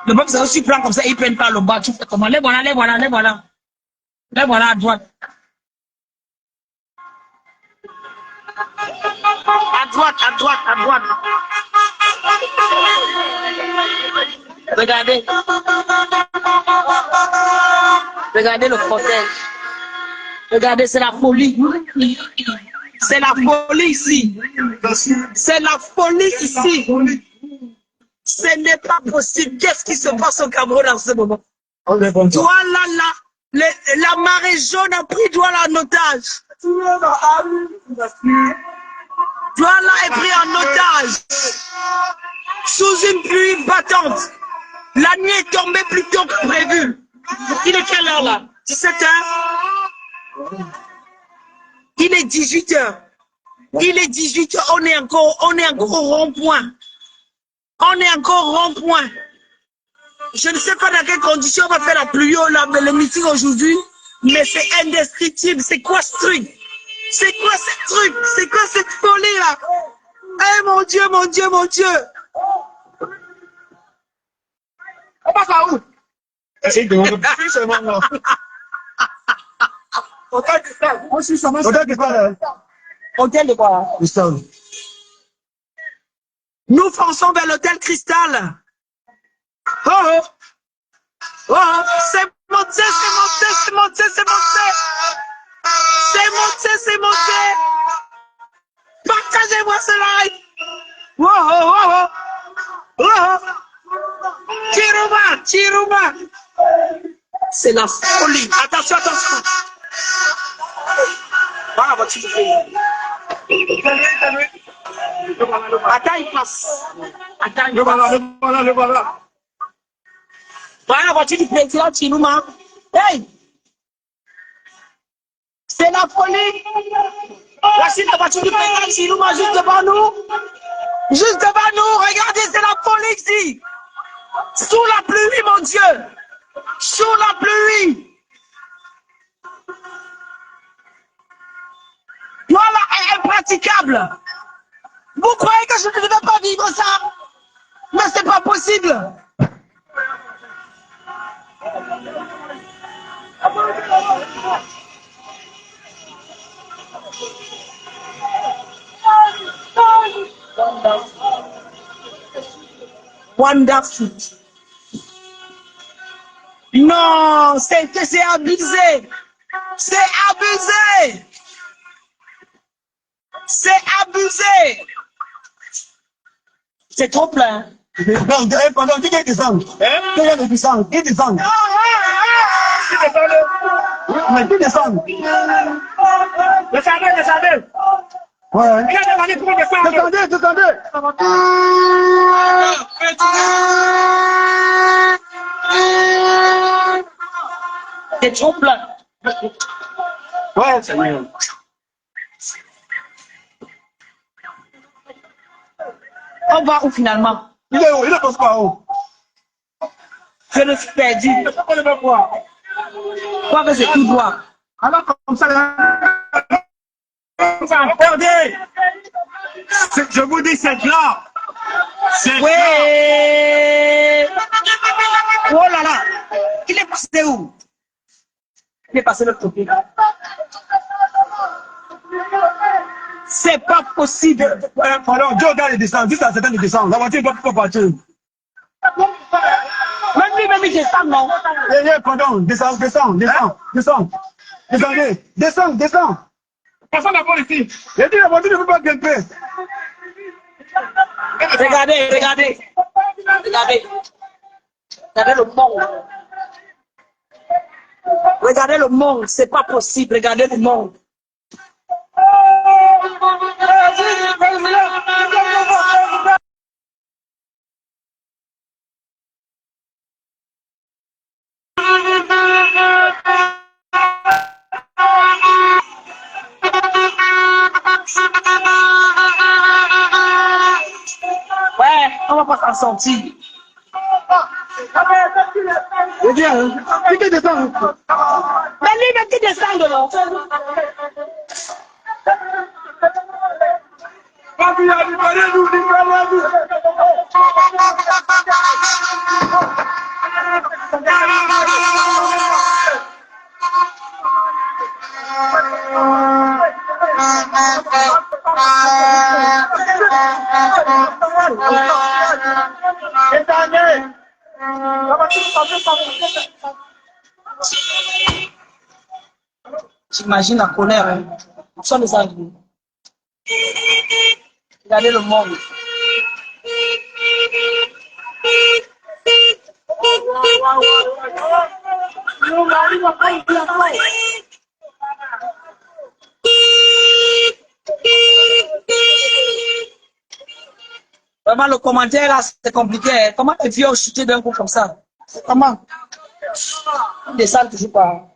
Le peuple, c'est aussi prend comme ça, ils prennent par le bas. Tu fais comment? Les voilà. Les voilà à droite. À droite. Regardez. Regardez le cortège. Regardez, c'est la folie. C'est la folie ici. C'est la folie ici. Ce n'est pas possible. Qu'est-ce qui se passe au Cameroun en ce moment? Douala, la marée jaune a pris Douala en otage. Douala est pris en otage. Sous une pluie battante. La nuit est tombée plus tôt que prévu. Il est quelle heure là? 17h. Il est 18h. Il est 18h. On est encore au rond-point. On est encore au rond-point. Je ne sais pas dans quelles conditions on va faire la pluie le meeting aujourd'hui, mais c'est indescriptible. C'est quoi ce truc? C'est quoi ce truc? C'est quoi cette folie là? Eh mon Dieu. On passe à où? C'est de plus seulement là. Hôtel Cristal. Hôtel Cristal. Hôtel de quoi? Cristal. Nous fonçons vers l'hôtel Cristal. Oh, c'est monté. monté, c'est monté. Partagez-moi ce live. Oh, oh, oh, oh. Oh, oh. Chirouma, Chirouma. C'est la folie. Attention, attention. Voilà, votre petit. Attends, il passe. Attends, il passe. Le voilà. Voilà la voiture du président Chirouma. Hey! C'est la folie. Voici la voiture du président Chirouma juste devant nous. Juste devant nous. Regardez, c'est la folie ici. Sous la pluie, mon Dieu. Sous la pluie. Voilà, impraticable. Vous croyez que je ne devais pas vivre ça? Mais c'est pas possible. Wonderful. Non, c'est abusé. C'est abusé. C'est abusé. C'est trop plein. Pendant qu'il descend. Il descend. Il descend. Mais qui descend? Descendez, descendez. Ouais. Descendez, Descendez. C'est trop plein. Ouais, c'est mieux. On va où finalement? Il est où? Il ne passe pas où? Je me suis perdu. Quoi que c'est tout droit. Alors comme ça, Regardez. Je vous dis, c'est là. C'est là. Ouais. Oh là là. Il est passé où? Il est passé de l'autre côté. C'est pas possible. alors Dieu regarde les descend. Juste à certains de descendre. La voiture ne peut pas partir. Même lui, descend, non? Pardon, descends. Descendez. Descends. Personne n'a pas ici. J'ai dit la voiture ne peut pas grimper. Regardez. Regardez le monde. Regardez le monde. C'est pas possible. Regardez le monde. Ouais, on va pas s'en sortir. Je dis, qui descend? Mais lui, même qui descend de là. J'imagine la colère. Hein. Nous sommes les Anglais. Regardez le monde. Vraiment, le commentaire là, c'est compliqué. Comment les vieux ont chuté d'un coup comme ça? Comment? Ils descendent toujours pas.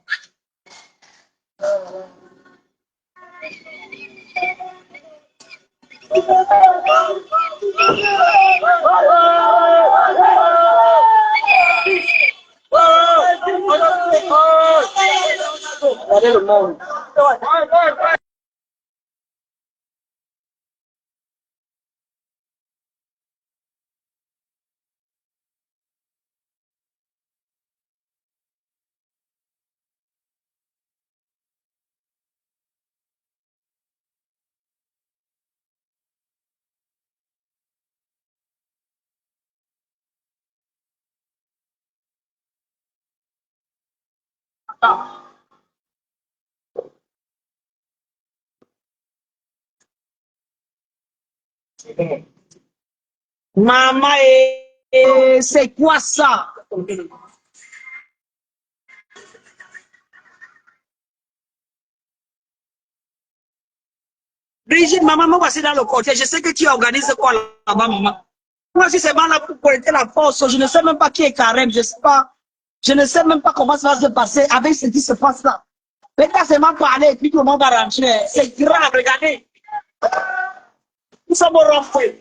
Regardez le monde. Maman, c'est quoi ça? Brigitte, maman, moi, voici dans le cortège. Je sais que tu organises quoi là-bas, maman. Moi, si c'est mal là pour connecter la force, je ne sais même pas qui est carême, je sais pas. Je ne sais même pas comment ça va se passer avec ce qui se passe là. Maintenant, c'est mal parler et puis tout le monde va rentrer. C'est grave, regardez. Nous sommes au rond-point.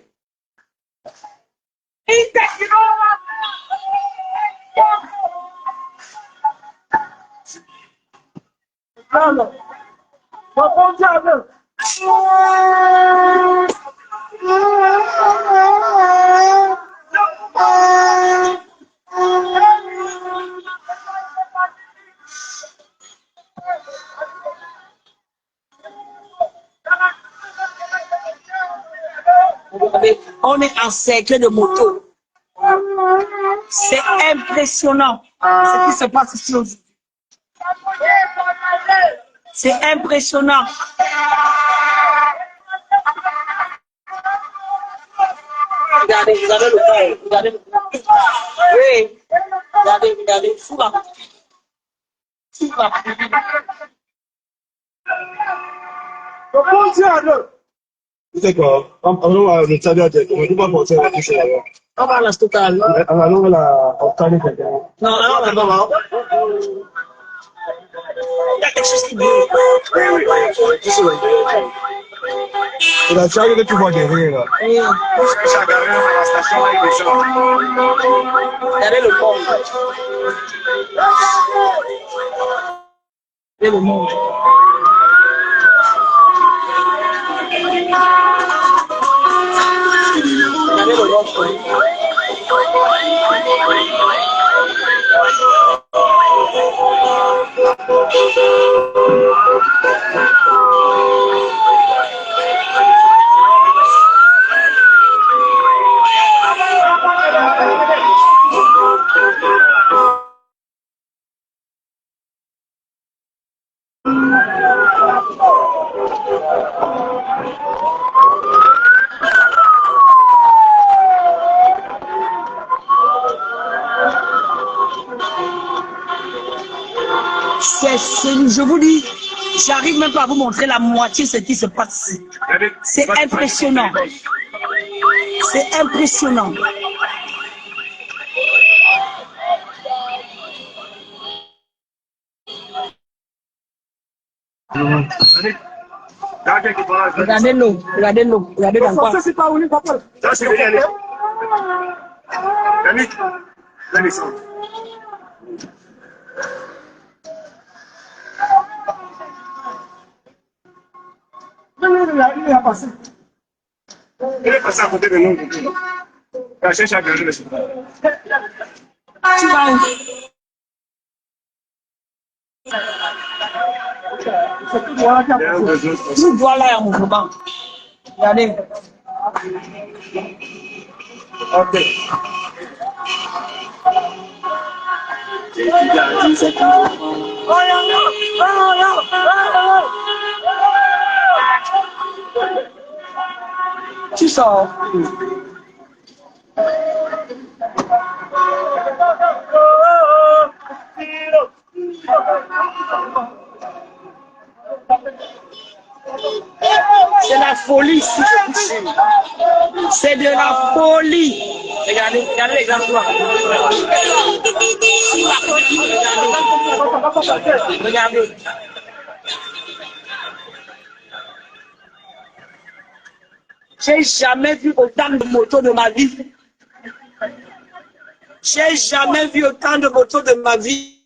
On est en cercle de moto. C'est impressionnant ce qui se passe ici aujourd'hui. C'est impressionnant. Regardez, regardez le frère. Regardez le frère. Oui. Regardez, regardez. Sous la. Sous la. C'est quoi? On va le tchaler à tête. On ne peut pas porter la touche là-bas. On va à la Stockal. On va la porter quelqu'un. Non, alors, là-bas. Il y a quelque chose qui bouge. Oui. C'est la charge que tu vois derrière là. Oui. Chaque arrière à la station avec des gens. Regardez le pont. Regardez le monde. Regardez le monde. Je vous dis, j'arrive même pas à vous montrer la moitié de ce qui se passe. C'est impressionnant. C'est impressionnant. Regardez l'eau, regardez l'eau, regardez dans quoi. Ça, c'est bien. Yannick, il est passé à côté de nous. Il a cherché à gager le chemin. Tu vas où? Tout doit là, mon mouvement. Regardez. Ok. Tu sors. C'est la folie ici. C'est de la folie. Regardez, regardez les grands soirs. Regardez. J'ai jamais vu autant de motos de ma vie. J'ai jamais vu autant de motos de ma vie.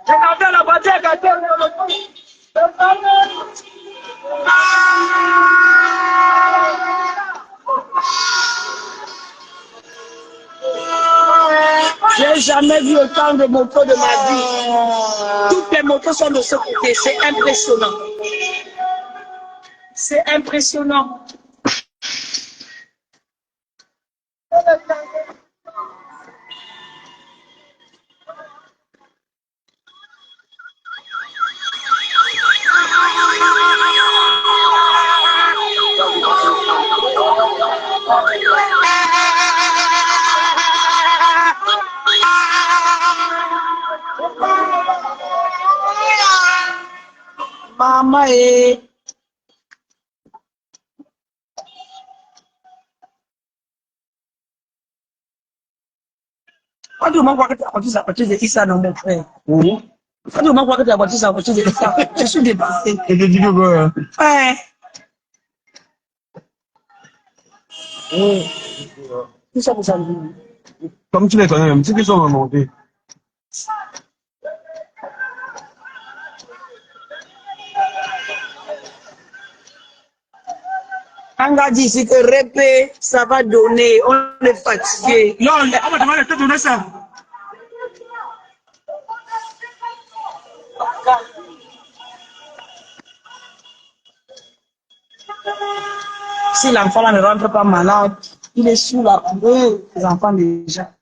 Regardez la voiture, regardez la voiture. J'ai jamais vu autant de motos de ma vie. Toutes les motos sont de ce côté. C'est impressionnant. C'est impressionnant. maman et... Quand tu m'as crois que tu as battu sa voiture de Issa, non, mon frère. Quand tu m'as crois que tu as battu sa voiture de Issa, je suis dépassé. Et tu dis que quoi? Ouais. Tout ça pour ça. Comme tu les connais, même si ils sont remontés. On a dit ici que répé, ça va donner, on est fatigué. Non, on va demander de te donner ça. Si l'enfant là ne rentre pas malade, il est sous la cour, les enfants déjà.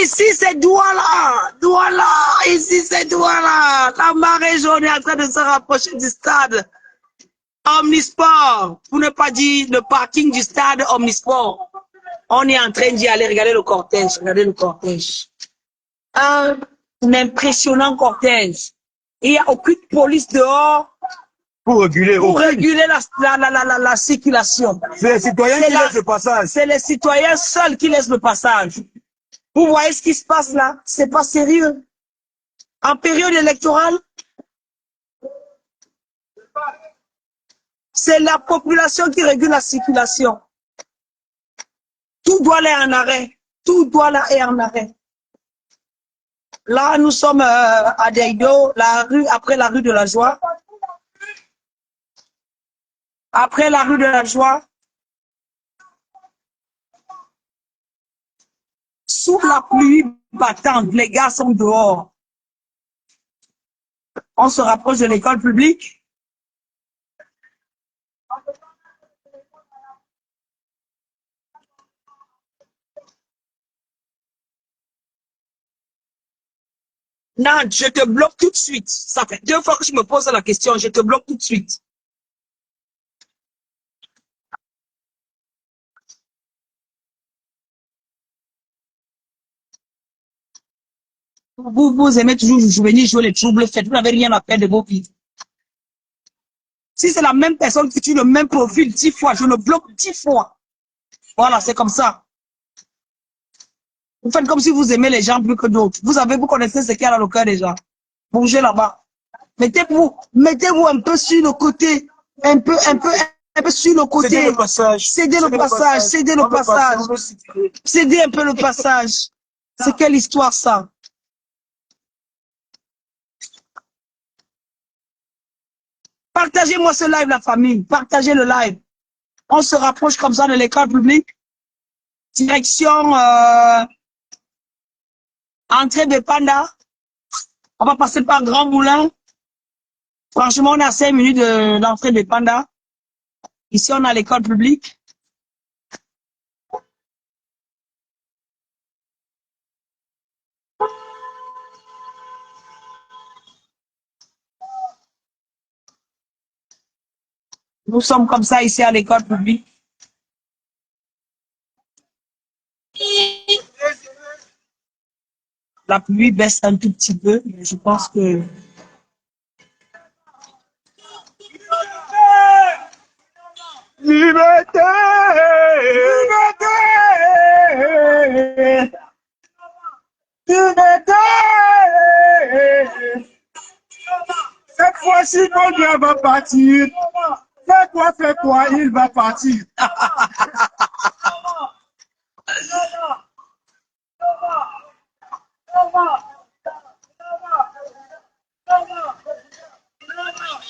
Ici c'est Douala, Douala, ici c'est Douala. La marée jaune est en train de se rapprocher du stade Omnisport, pour ne pas dire le parking du stade Omnisport. On est en train d'y aller, regardez le cortège, regardez le cortège. Un impressionnant cortège. Il n'y a aucune police dehors Pour réguler. la circulation. C'est les citoyens qui laissent le passage. C'est les citoyens seuls qui laissent le passage. Vous voyez ce qui se passe là? C'est pas sérieux. En période électorale, c'est la population qui régule la circulation. Tout doit aller en arrêt. Tout doit aller en arrêt. Là, nous sommes à Deido, la rue, après la rue de la Joie. Après la rue de la Joie, sous la pluie battante, les gars sont dehors. On se rapproche de l'école publique. Non, je te bloque tout de suite. Ça fait 2 fois que je me pose la question, je te bloque tout de suite. Vous aimez toujours venir jouer les troubles faits, vous n'avez rien à faire de vos vies. Si c'est la même personne qui tue le même profil 10 fois, je le bloque 10 fois. Voilà, c'est comme ça. Vous faites comme si vous aimez les gens plus que d'autres. Vous connaissez ce qu'il y a dans le cœur des gens. Bougez là-bas. Mettez-vous un peu sur le côté. Un peu sur le côté. Cédez le passage. Cédez le passage. Cédez le passage. Cédez un peu le passage. C'est quelle histoire ça? Partagez-moi ce live, la famille. Partagez le live. On se rapproche comme ça de l'école publique. Direction entrée de Panda. On va passer par Grand Moulin. Franchement, on est à 5 minutes de l'entrée de Panda. Ici, on a l'école publique. Nous sommes comme ça ici à l'école publique. La pluie baisse un tout petit peu, mais je pense que... Liberté! Liberté! Liberté! Cette fois-ci, mon Dieu va partir. Fais quoi, il va partir.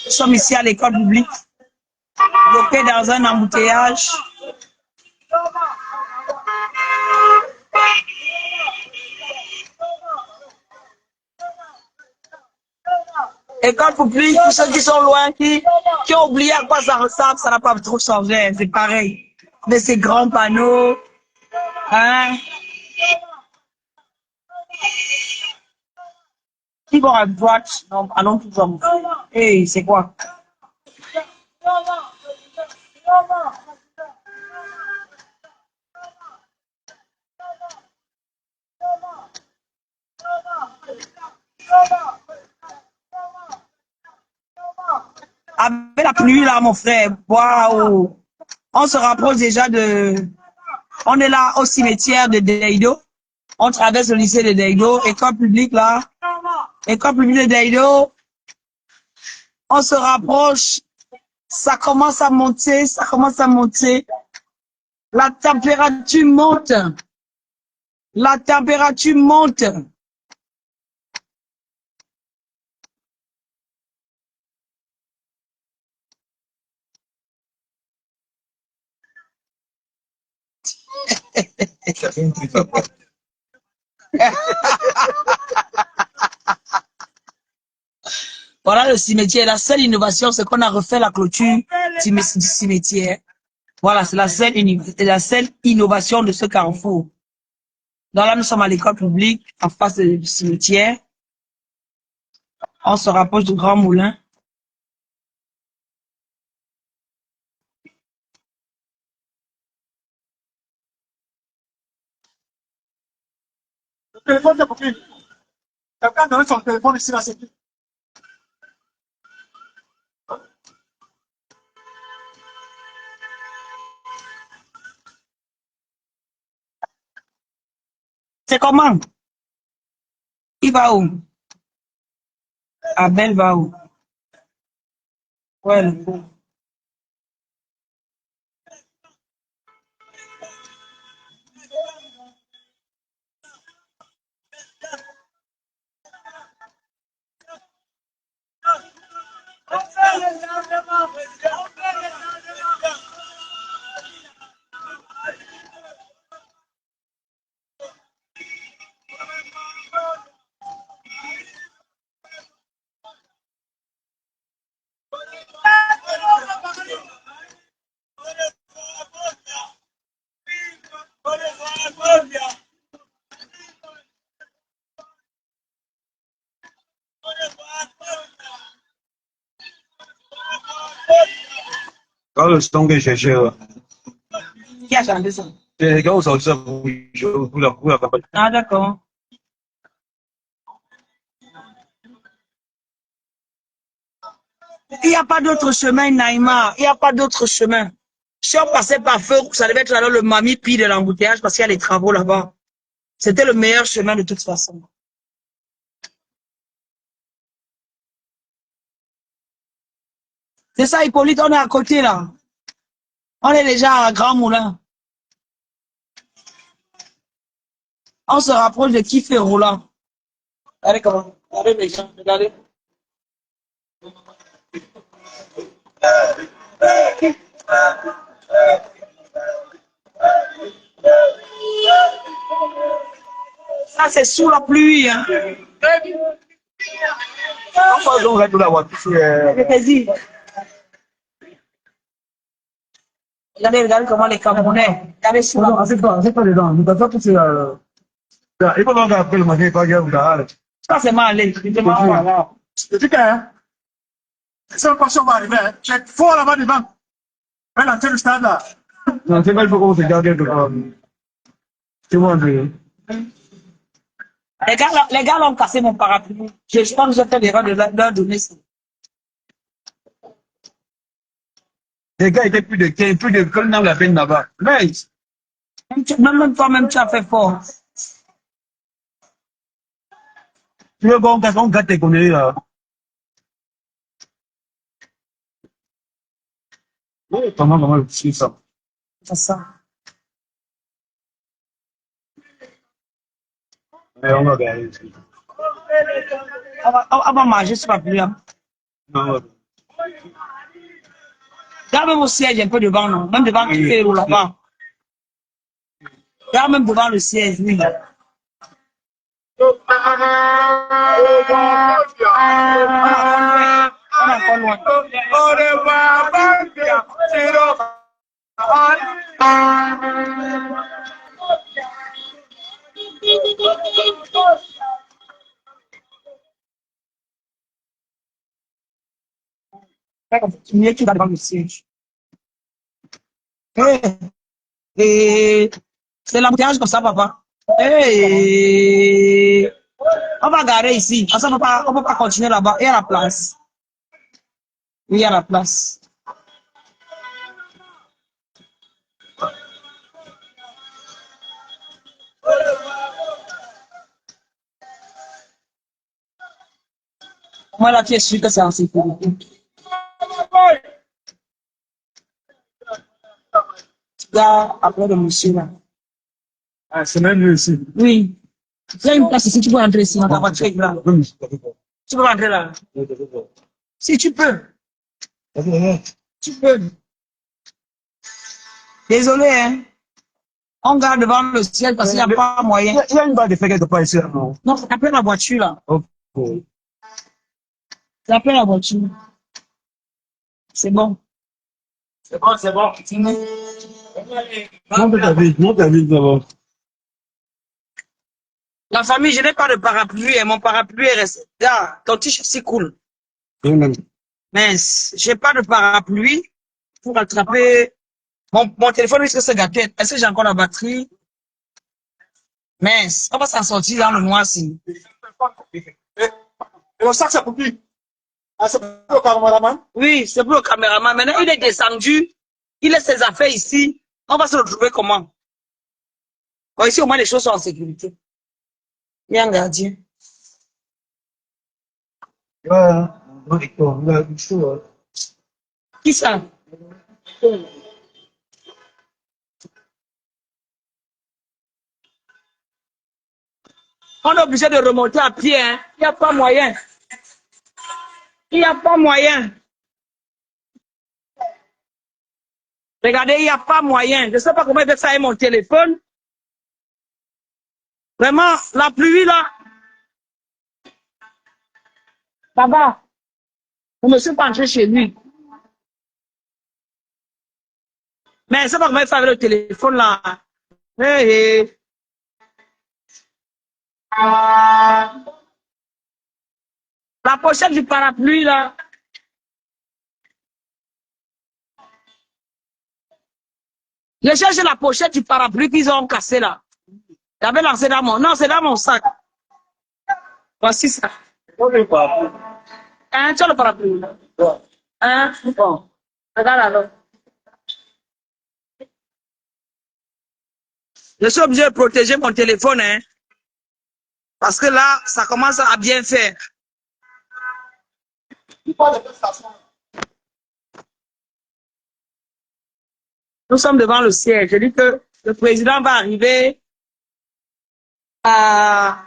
Nous sommes ici à l'école publique, bloqués dans un embouteillage. École publique, pour ceux qui sont loin, qui ont oublié à quoi ça ressemble, ça n'a pas trop changé, c'est pareil. Mais ces grands panneaux, hein. Qui vont à droite? Non, allons tous hommes. Hey, c'est quoi? la pluie là, mon frère. Waouh. On se rapproche déjà de... On est là au cimetière de Deido. On traverse le lycée de Deido. École publique là. École publique de Deido. On se rapproche. Ça commence à monter. Ça commence à monter. La température monte. La température monte. Voilà le cimetière. La seule innovation, c'est qu'on a refait la clôture du cimetière. Voilà, c'est la seule innovation de ce carrefour. Donc là, nous sommes à l'école publique, en face du cimetière. On se rapproche du Grand Moulin. Le téléphone de copine. Quelqu'un donne son téléphone ici, là, c'est qui? C'est comment? Il va où? Abel va où? Ouais, le pauvre. Quand le son que je cherchais, Qui a chanté ça? c'est quand on sort ça pour la campagne. Ah, d'accord. Il n'y a pas d'autre chemin, Naïma. Il n'y a pas d'autre chemin. Si on passait par feu, ça devait être alors le mamie pire de l'embouteillage parce qu'il y a les travaux là-bas. C'était le meilleur chemin de toute façon. C'est ça, Hippolyte, on est à côté là. On est déjà à Grand Moulin. On se rapproche de Kiff et Roland. Regardez comment. Regardez les gens, regardez. Ça, c'est sous la pluie. Hein. Regardez comment les Camerounais. Regardez sous la pluie. C'est pas dedans. Nous avons tous il faut donc appeler le matin, pas dire. Ça, c'est mal allé. C'est dit que c'est un passion va arriver. J'ai fort là-bas devant. Elle a le stade là. Non, c'est pas il faut qu'on se garde. C'est moi, Les gars ont cassé mon parapluie. Je pense que j'ai fait l'erreur de leur donner ça. Les gars étaient plus de comme dans la peine là-bas. Mais, même toi-même, tu as fait fort. tu veux qu'on gâte tes conneries là. Comment c'est ça? C'est ça. Mais on va gagner. On va manger ce papier. Non. Regarde même au siège un peu devant, non? Même devant qui fait là-bas. Regarde même devant le siège, oui. On est encore loin. Continuer, tu vas devant le siège. Et c'est l'embouteillage comme ça, papa. Hey. On va garer ici. On ne peut pas continuer là-bas. Il y a la place. Il y a la place. Moi, là, tu es sûr que c'est en sécurité. Là, après le monsieur, là. Ah, c'est même mieux ici. Oui. Il y a une place ici, tu peux rentrer ici, dans ta voiture est là. Tu peux rentrer là. Si tu peux. Tu peux. Désolé, hein. On garde devant le ciel parce qu'il n'y a pas moyen. Il y a une barre de fer quelque part ici, non? Non, c'est après la voiture, là. Ok. C'est après la voiture. C'est bon. C'est bon, c'est bon. Monte ta vie d'abord. La famille, je n'ai pas de parapluie et mon parapluie est resté. Là, ton t-shirt, c'est cool. Mais j'ai pas de parapluie pour attraper. Mon téléphone risque de se gâter. Est-ce que j'ai encore la batterie? Mince, on va s'en sortir dans le noir ici. Et le sac, c'est pour qui? Ah, c'est pour le caméraman? Oui, c'est pour le caméraman. Maintenant, il est descendu. Il laisse ses affaires ici. On va se retrouver comment? Bon, ici, au moins, les choses sont en sécurité. Il y a un gardien. Qui ça? On est obligé de remonter à pied, hein. Il n'y a pas moyen. Il n'y a pas moyen. Regardez, il n'y a pas moyen. Je ne sais pas comment il fait ça avec mon téléphone. Vraiment, la pluie là. Baba, je ne me suis pas entré chez lui. Mais je ne sais pas comment il fait avec le téléphone là. Hey, hey. La pochette du parapluie là. Je cherche la pochette du parapluie qu'ils ont cassé là. J'avais lancé dans mon... Non, c'est dans mon sac. Voici ça. Hein, tu as le parapluie. Hein, bon. Regarde alors. Je suis obligé de protéger mon téléphone, hein. Parce que là, ça commence à bien faire. Nous sommes devant le siège. Je dis que le président va arriver à...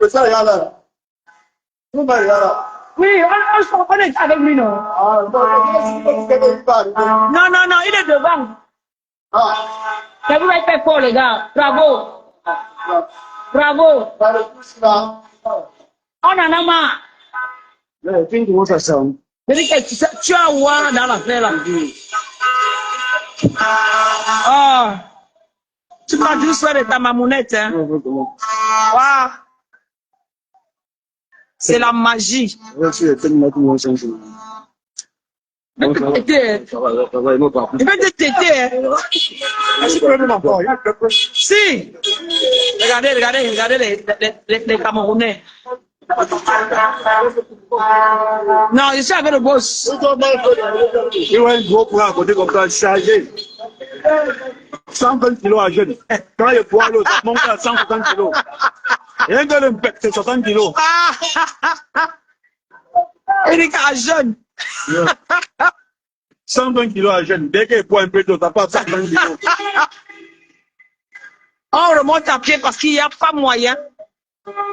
Oui, on est avec lui, non? Non, il est devant. Ça vous a fait fort, les gars. Bravo. Bravo. On en a marre. Je dis que tu as ouah dans l'affaire là. Oh. Tu prends du soin de ta mamounette, hein? Wow. C'est la magie. Il peut te téter. Si. Regardez les Camerounais. Non, je suis avec le boss. Il y a un gros point à côté comme ça, chargé. 120 kilos à jeune. Quand il poids l'eau, ça monte à 150 kilos. Et un gars c'est 60 kilos. Il est à jeune. 120 kilos à jeune. Dès qu'il poids un peu d'eau, ça passe 120 kilos. On remonte à pied parce qu'il n'y a pas moyen.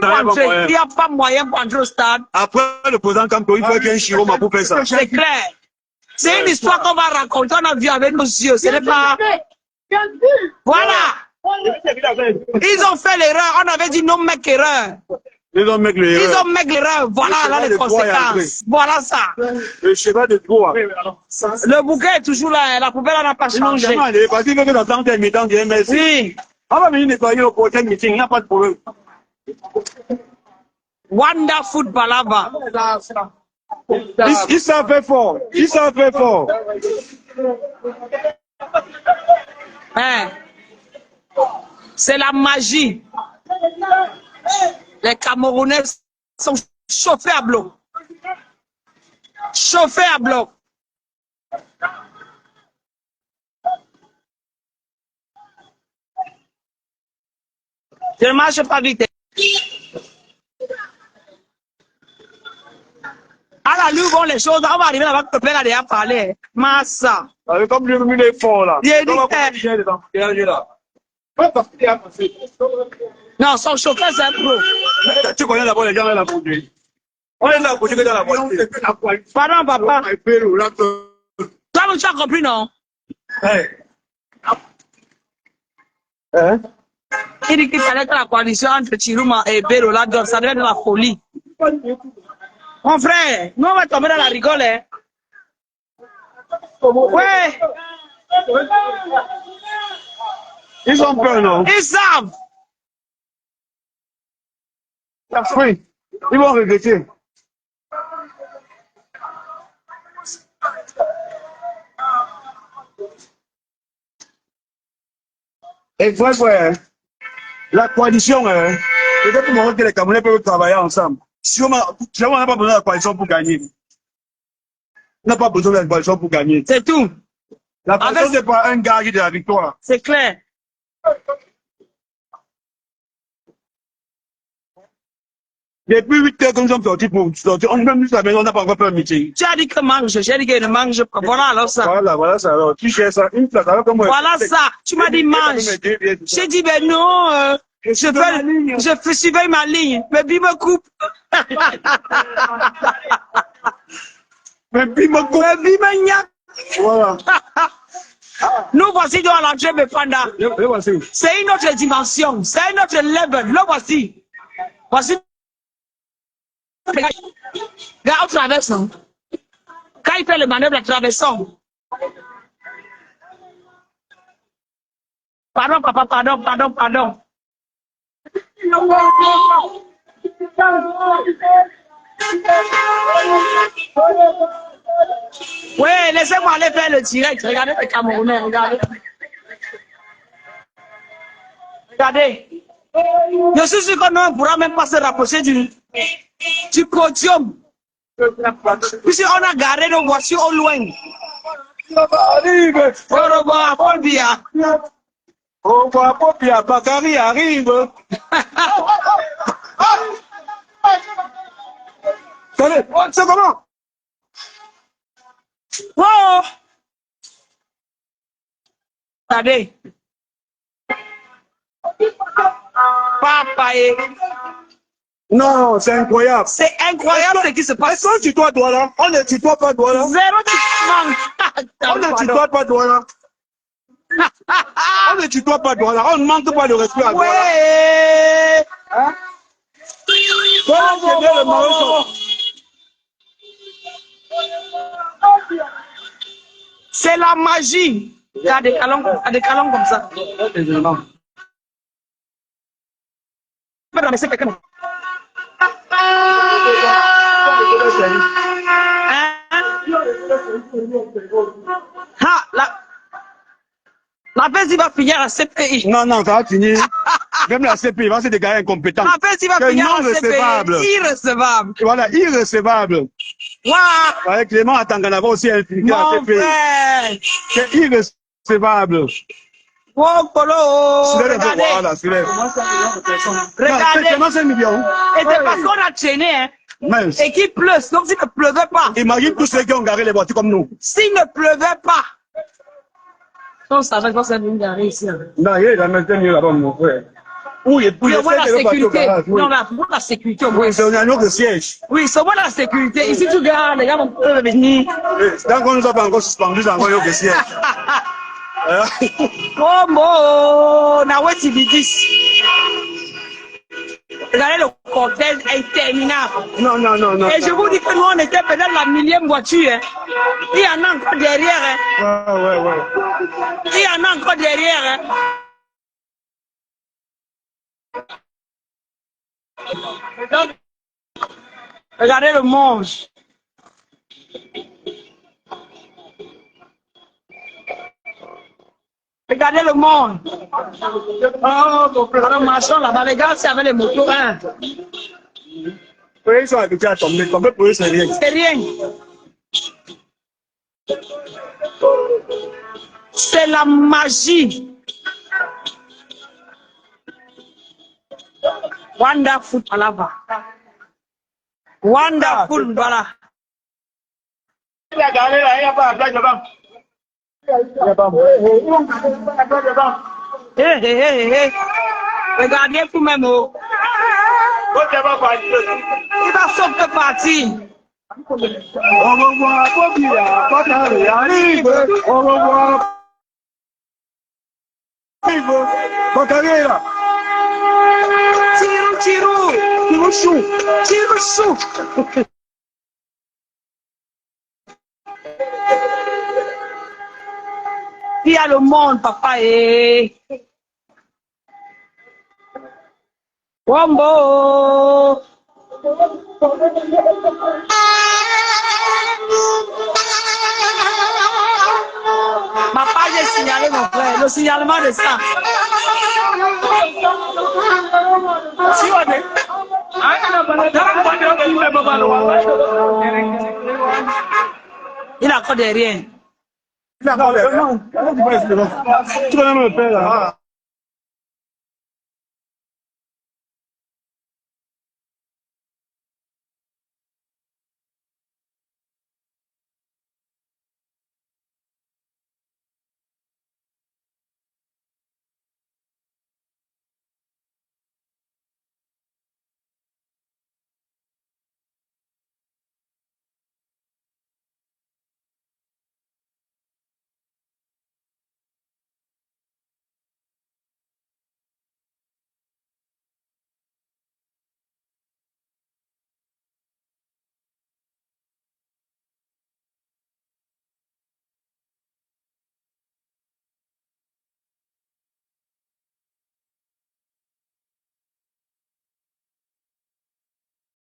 Il n'y a pas moyen pour entrer au stade. Après le président Campo, il faut qu'il y ait un chiroma pour faire ça. C'est clair. C'est une histoire qu'on va raconter. On a vu avec nos yeux. Ce n'est pas. Voilà. Ils ont fait l'erreur. On avait dit non, mec, erreur. Ils ont mec l'erreur. Voilà là les conséquences. Voilà ça. Le cheval de Troie. Le bouquet est toujours là. La poubelle n'a pas changé. Parce qu'il veut que dans un mi-temps, il y ait merci. Oui. On va venir nettoyer le prochain meeting. Il n'y a pas de problème. Wonderful Balaba. Ils s'en fait fort. Ils s'en fait fort. Hein? C'est la magie. Les Camerounais sont chauffés à bloc. Chauffés à bloc. Je ne marche pas vite. allure vont les choses, on va arriver là-bas, le père a déjà parlé. Massa. Comme lui, il est fort là. Non, son chauffeur, c'est un pro. Tu connais d'abord les gens dans la conduite. On est là pour que dans la voiture. Pardon, papa. Toi, tu as compris, non? Il dit qu'il fallait que la coalition entre Chiruma et Bélo, là, ça devait être la folie. Mon frère, nous, on va tomber dans la rigole, hein. Ouais. Ils ont peur, non? Ils savent. Oui. Ils vont regretter. Et frère, la coalition, peut-être que les Camerounais peuvent travailler ensemble. Si on n'a pas besoin de la coalition pour gagner. On n'a pas besoin de la coalition pour gagner. C'est tout. La coalition, c'est pas un gage de la victoire. C'est clair. Depuis 8 heures que nous sommes sortis pour sortir, on est même juste à la maison, on n'a pas encore fait un meeting. Tu as dit que mange, j'ai dit qu'il ne mange pas. Voilà alors ça. Voilà ça. Alors, tu cherches ça, une place, alors comment. Voilà ça. Tu m'as dit mange. J'ai dit, ben non, je surveille ma ligne. Mais Bi me coupe. Mais Bi me coupe. Mais Bi me gnaque. Voilà. Nous voici dans l'entrée de Panda. C'est une autre dimension. C'est un autre level. Le voici. Voici. Regarde, on traverse. Quand il fait le manœuvre, la traversons. Pardon, papa, pardon. Oui, laissez-moi aller faire le direct. Regardez les Camerounais, regardez. Regardez. Je suis sûr que nous, on ne pourra même pas se rapprocher du podium. Puisqu'on a garé nos voitures au loin. Arrive. Au revoir, Paul Biya. Au revoir, Paul Biya. Bakary arrive. C'est comment? Oh! Regardez. Papa est... Non, c'est incroyable. C'est incroyable ce qui se passe. Est-ce qu'on tutoie Douala? On ne tutoie pas Douala. Zéro tutoiement. On ne tutoie pas Douala. On ne tutoie pas Douala. On ne manque pas de respect à Douala. Ouais. Hein? Voilà, c'est bien le Maroc. C'est la magie. Il y a des calons comme ça. La PES va finir à CPI. Non, ça va finir. Même la CPI va se dégager incompétent. La PES va finir à CPI. Irrecevable. Voilà, irrecevable. Wow. Avec Clément Atanganava aussi infiltré à la CPI. C'est irrecevable. Oh, Polo. Regardez. Regardez. C'est 1 million. Et c'est parce qu'on a traîné, hein. Mince. Et qu'il pleut. Donc s'il ne pleuvait pas. Imagine tous ceux qui ont garé les voitures comme nous. S'il ne pleuvait pas. Non, ça va pas venir garer ici. Non, il est maintenant mieux là-bas, mon frère. Où il y a la sécurité. Non, la sécurité. Oui, c'est un autre siège. Oui, c'est moi la sécurité. Ici, tu gardes, les gars vont venir. Tant qu'on nous a pas encore suspendu, c'est encore un autre siège. Oh, bon, Naweti Bidis. Regardez le cortège interminable. Non. Et je vous dis que nous, on était peut-être la 1000e voiture. Hein. Il y en a encore derrière. Hein. Ouais. Il y en a encore derrière. Hein. Regardez le monde. Regardez le monde. Oh, le marchand là-bas, les gars, c'est avec les motos. Hein. Oui, ils sont habitués à tomber pour eux, c'est rien. C'est rien. C'est la magie. Wonderful, voilà. Wonderful, voilà. Il a gagné là, il n'y a pas la place devant. Regardez vous-même. Il va sauter partir. Au revoir, Bobia, quand arrive. Au revoir. Tiro chou. Il y a le monde, papa. Wombo. Ma page est signalée, mon frère. Le signalement de ça. Il a encore derrière. Il a encore derrière. Tu vas me le faire là.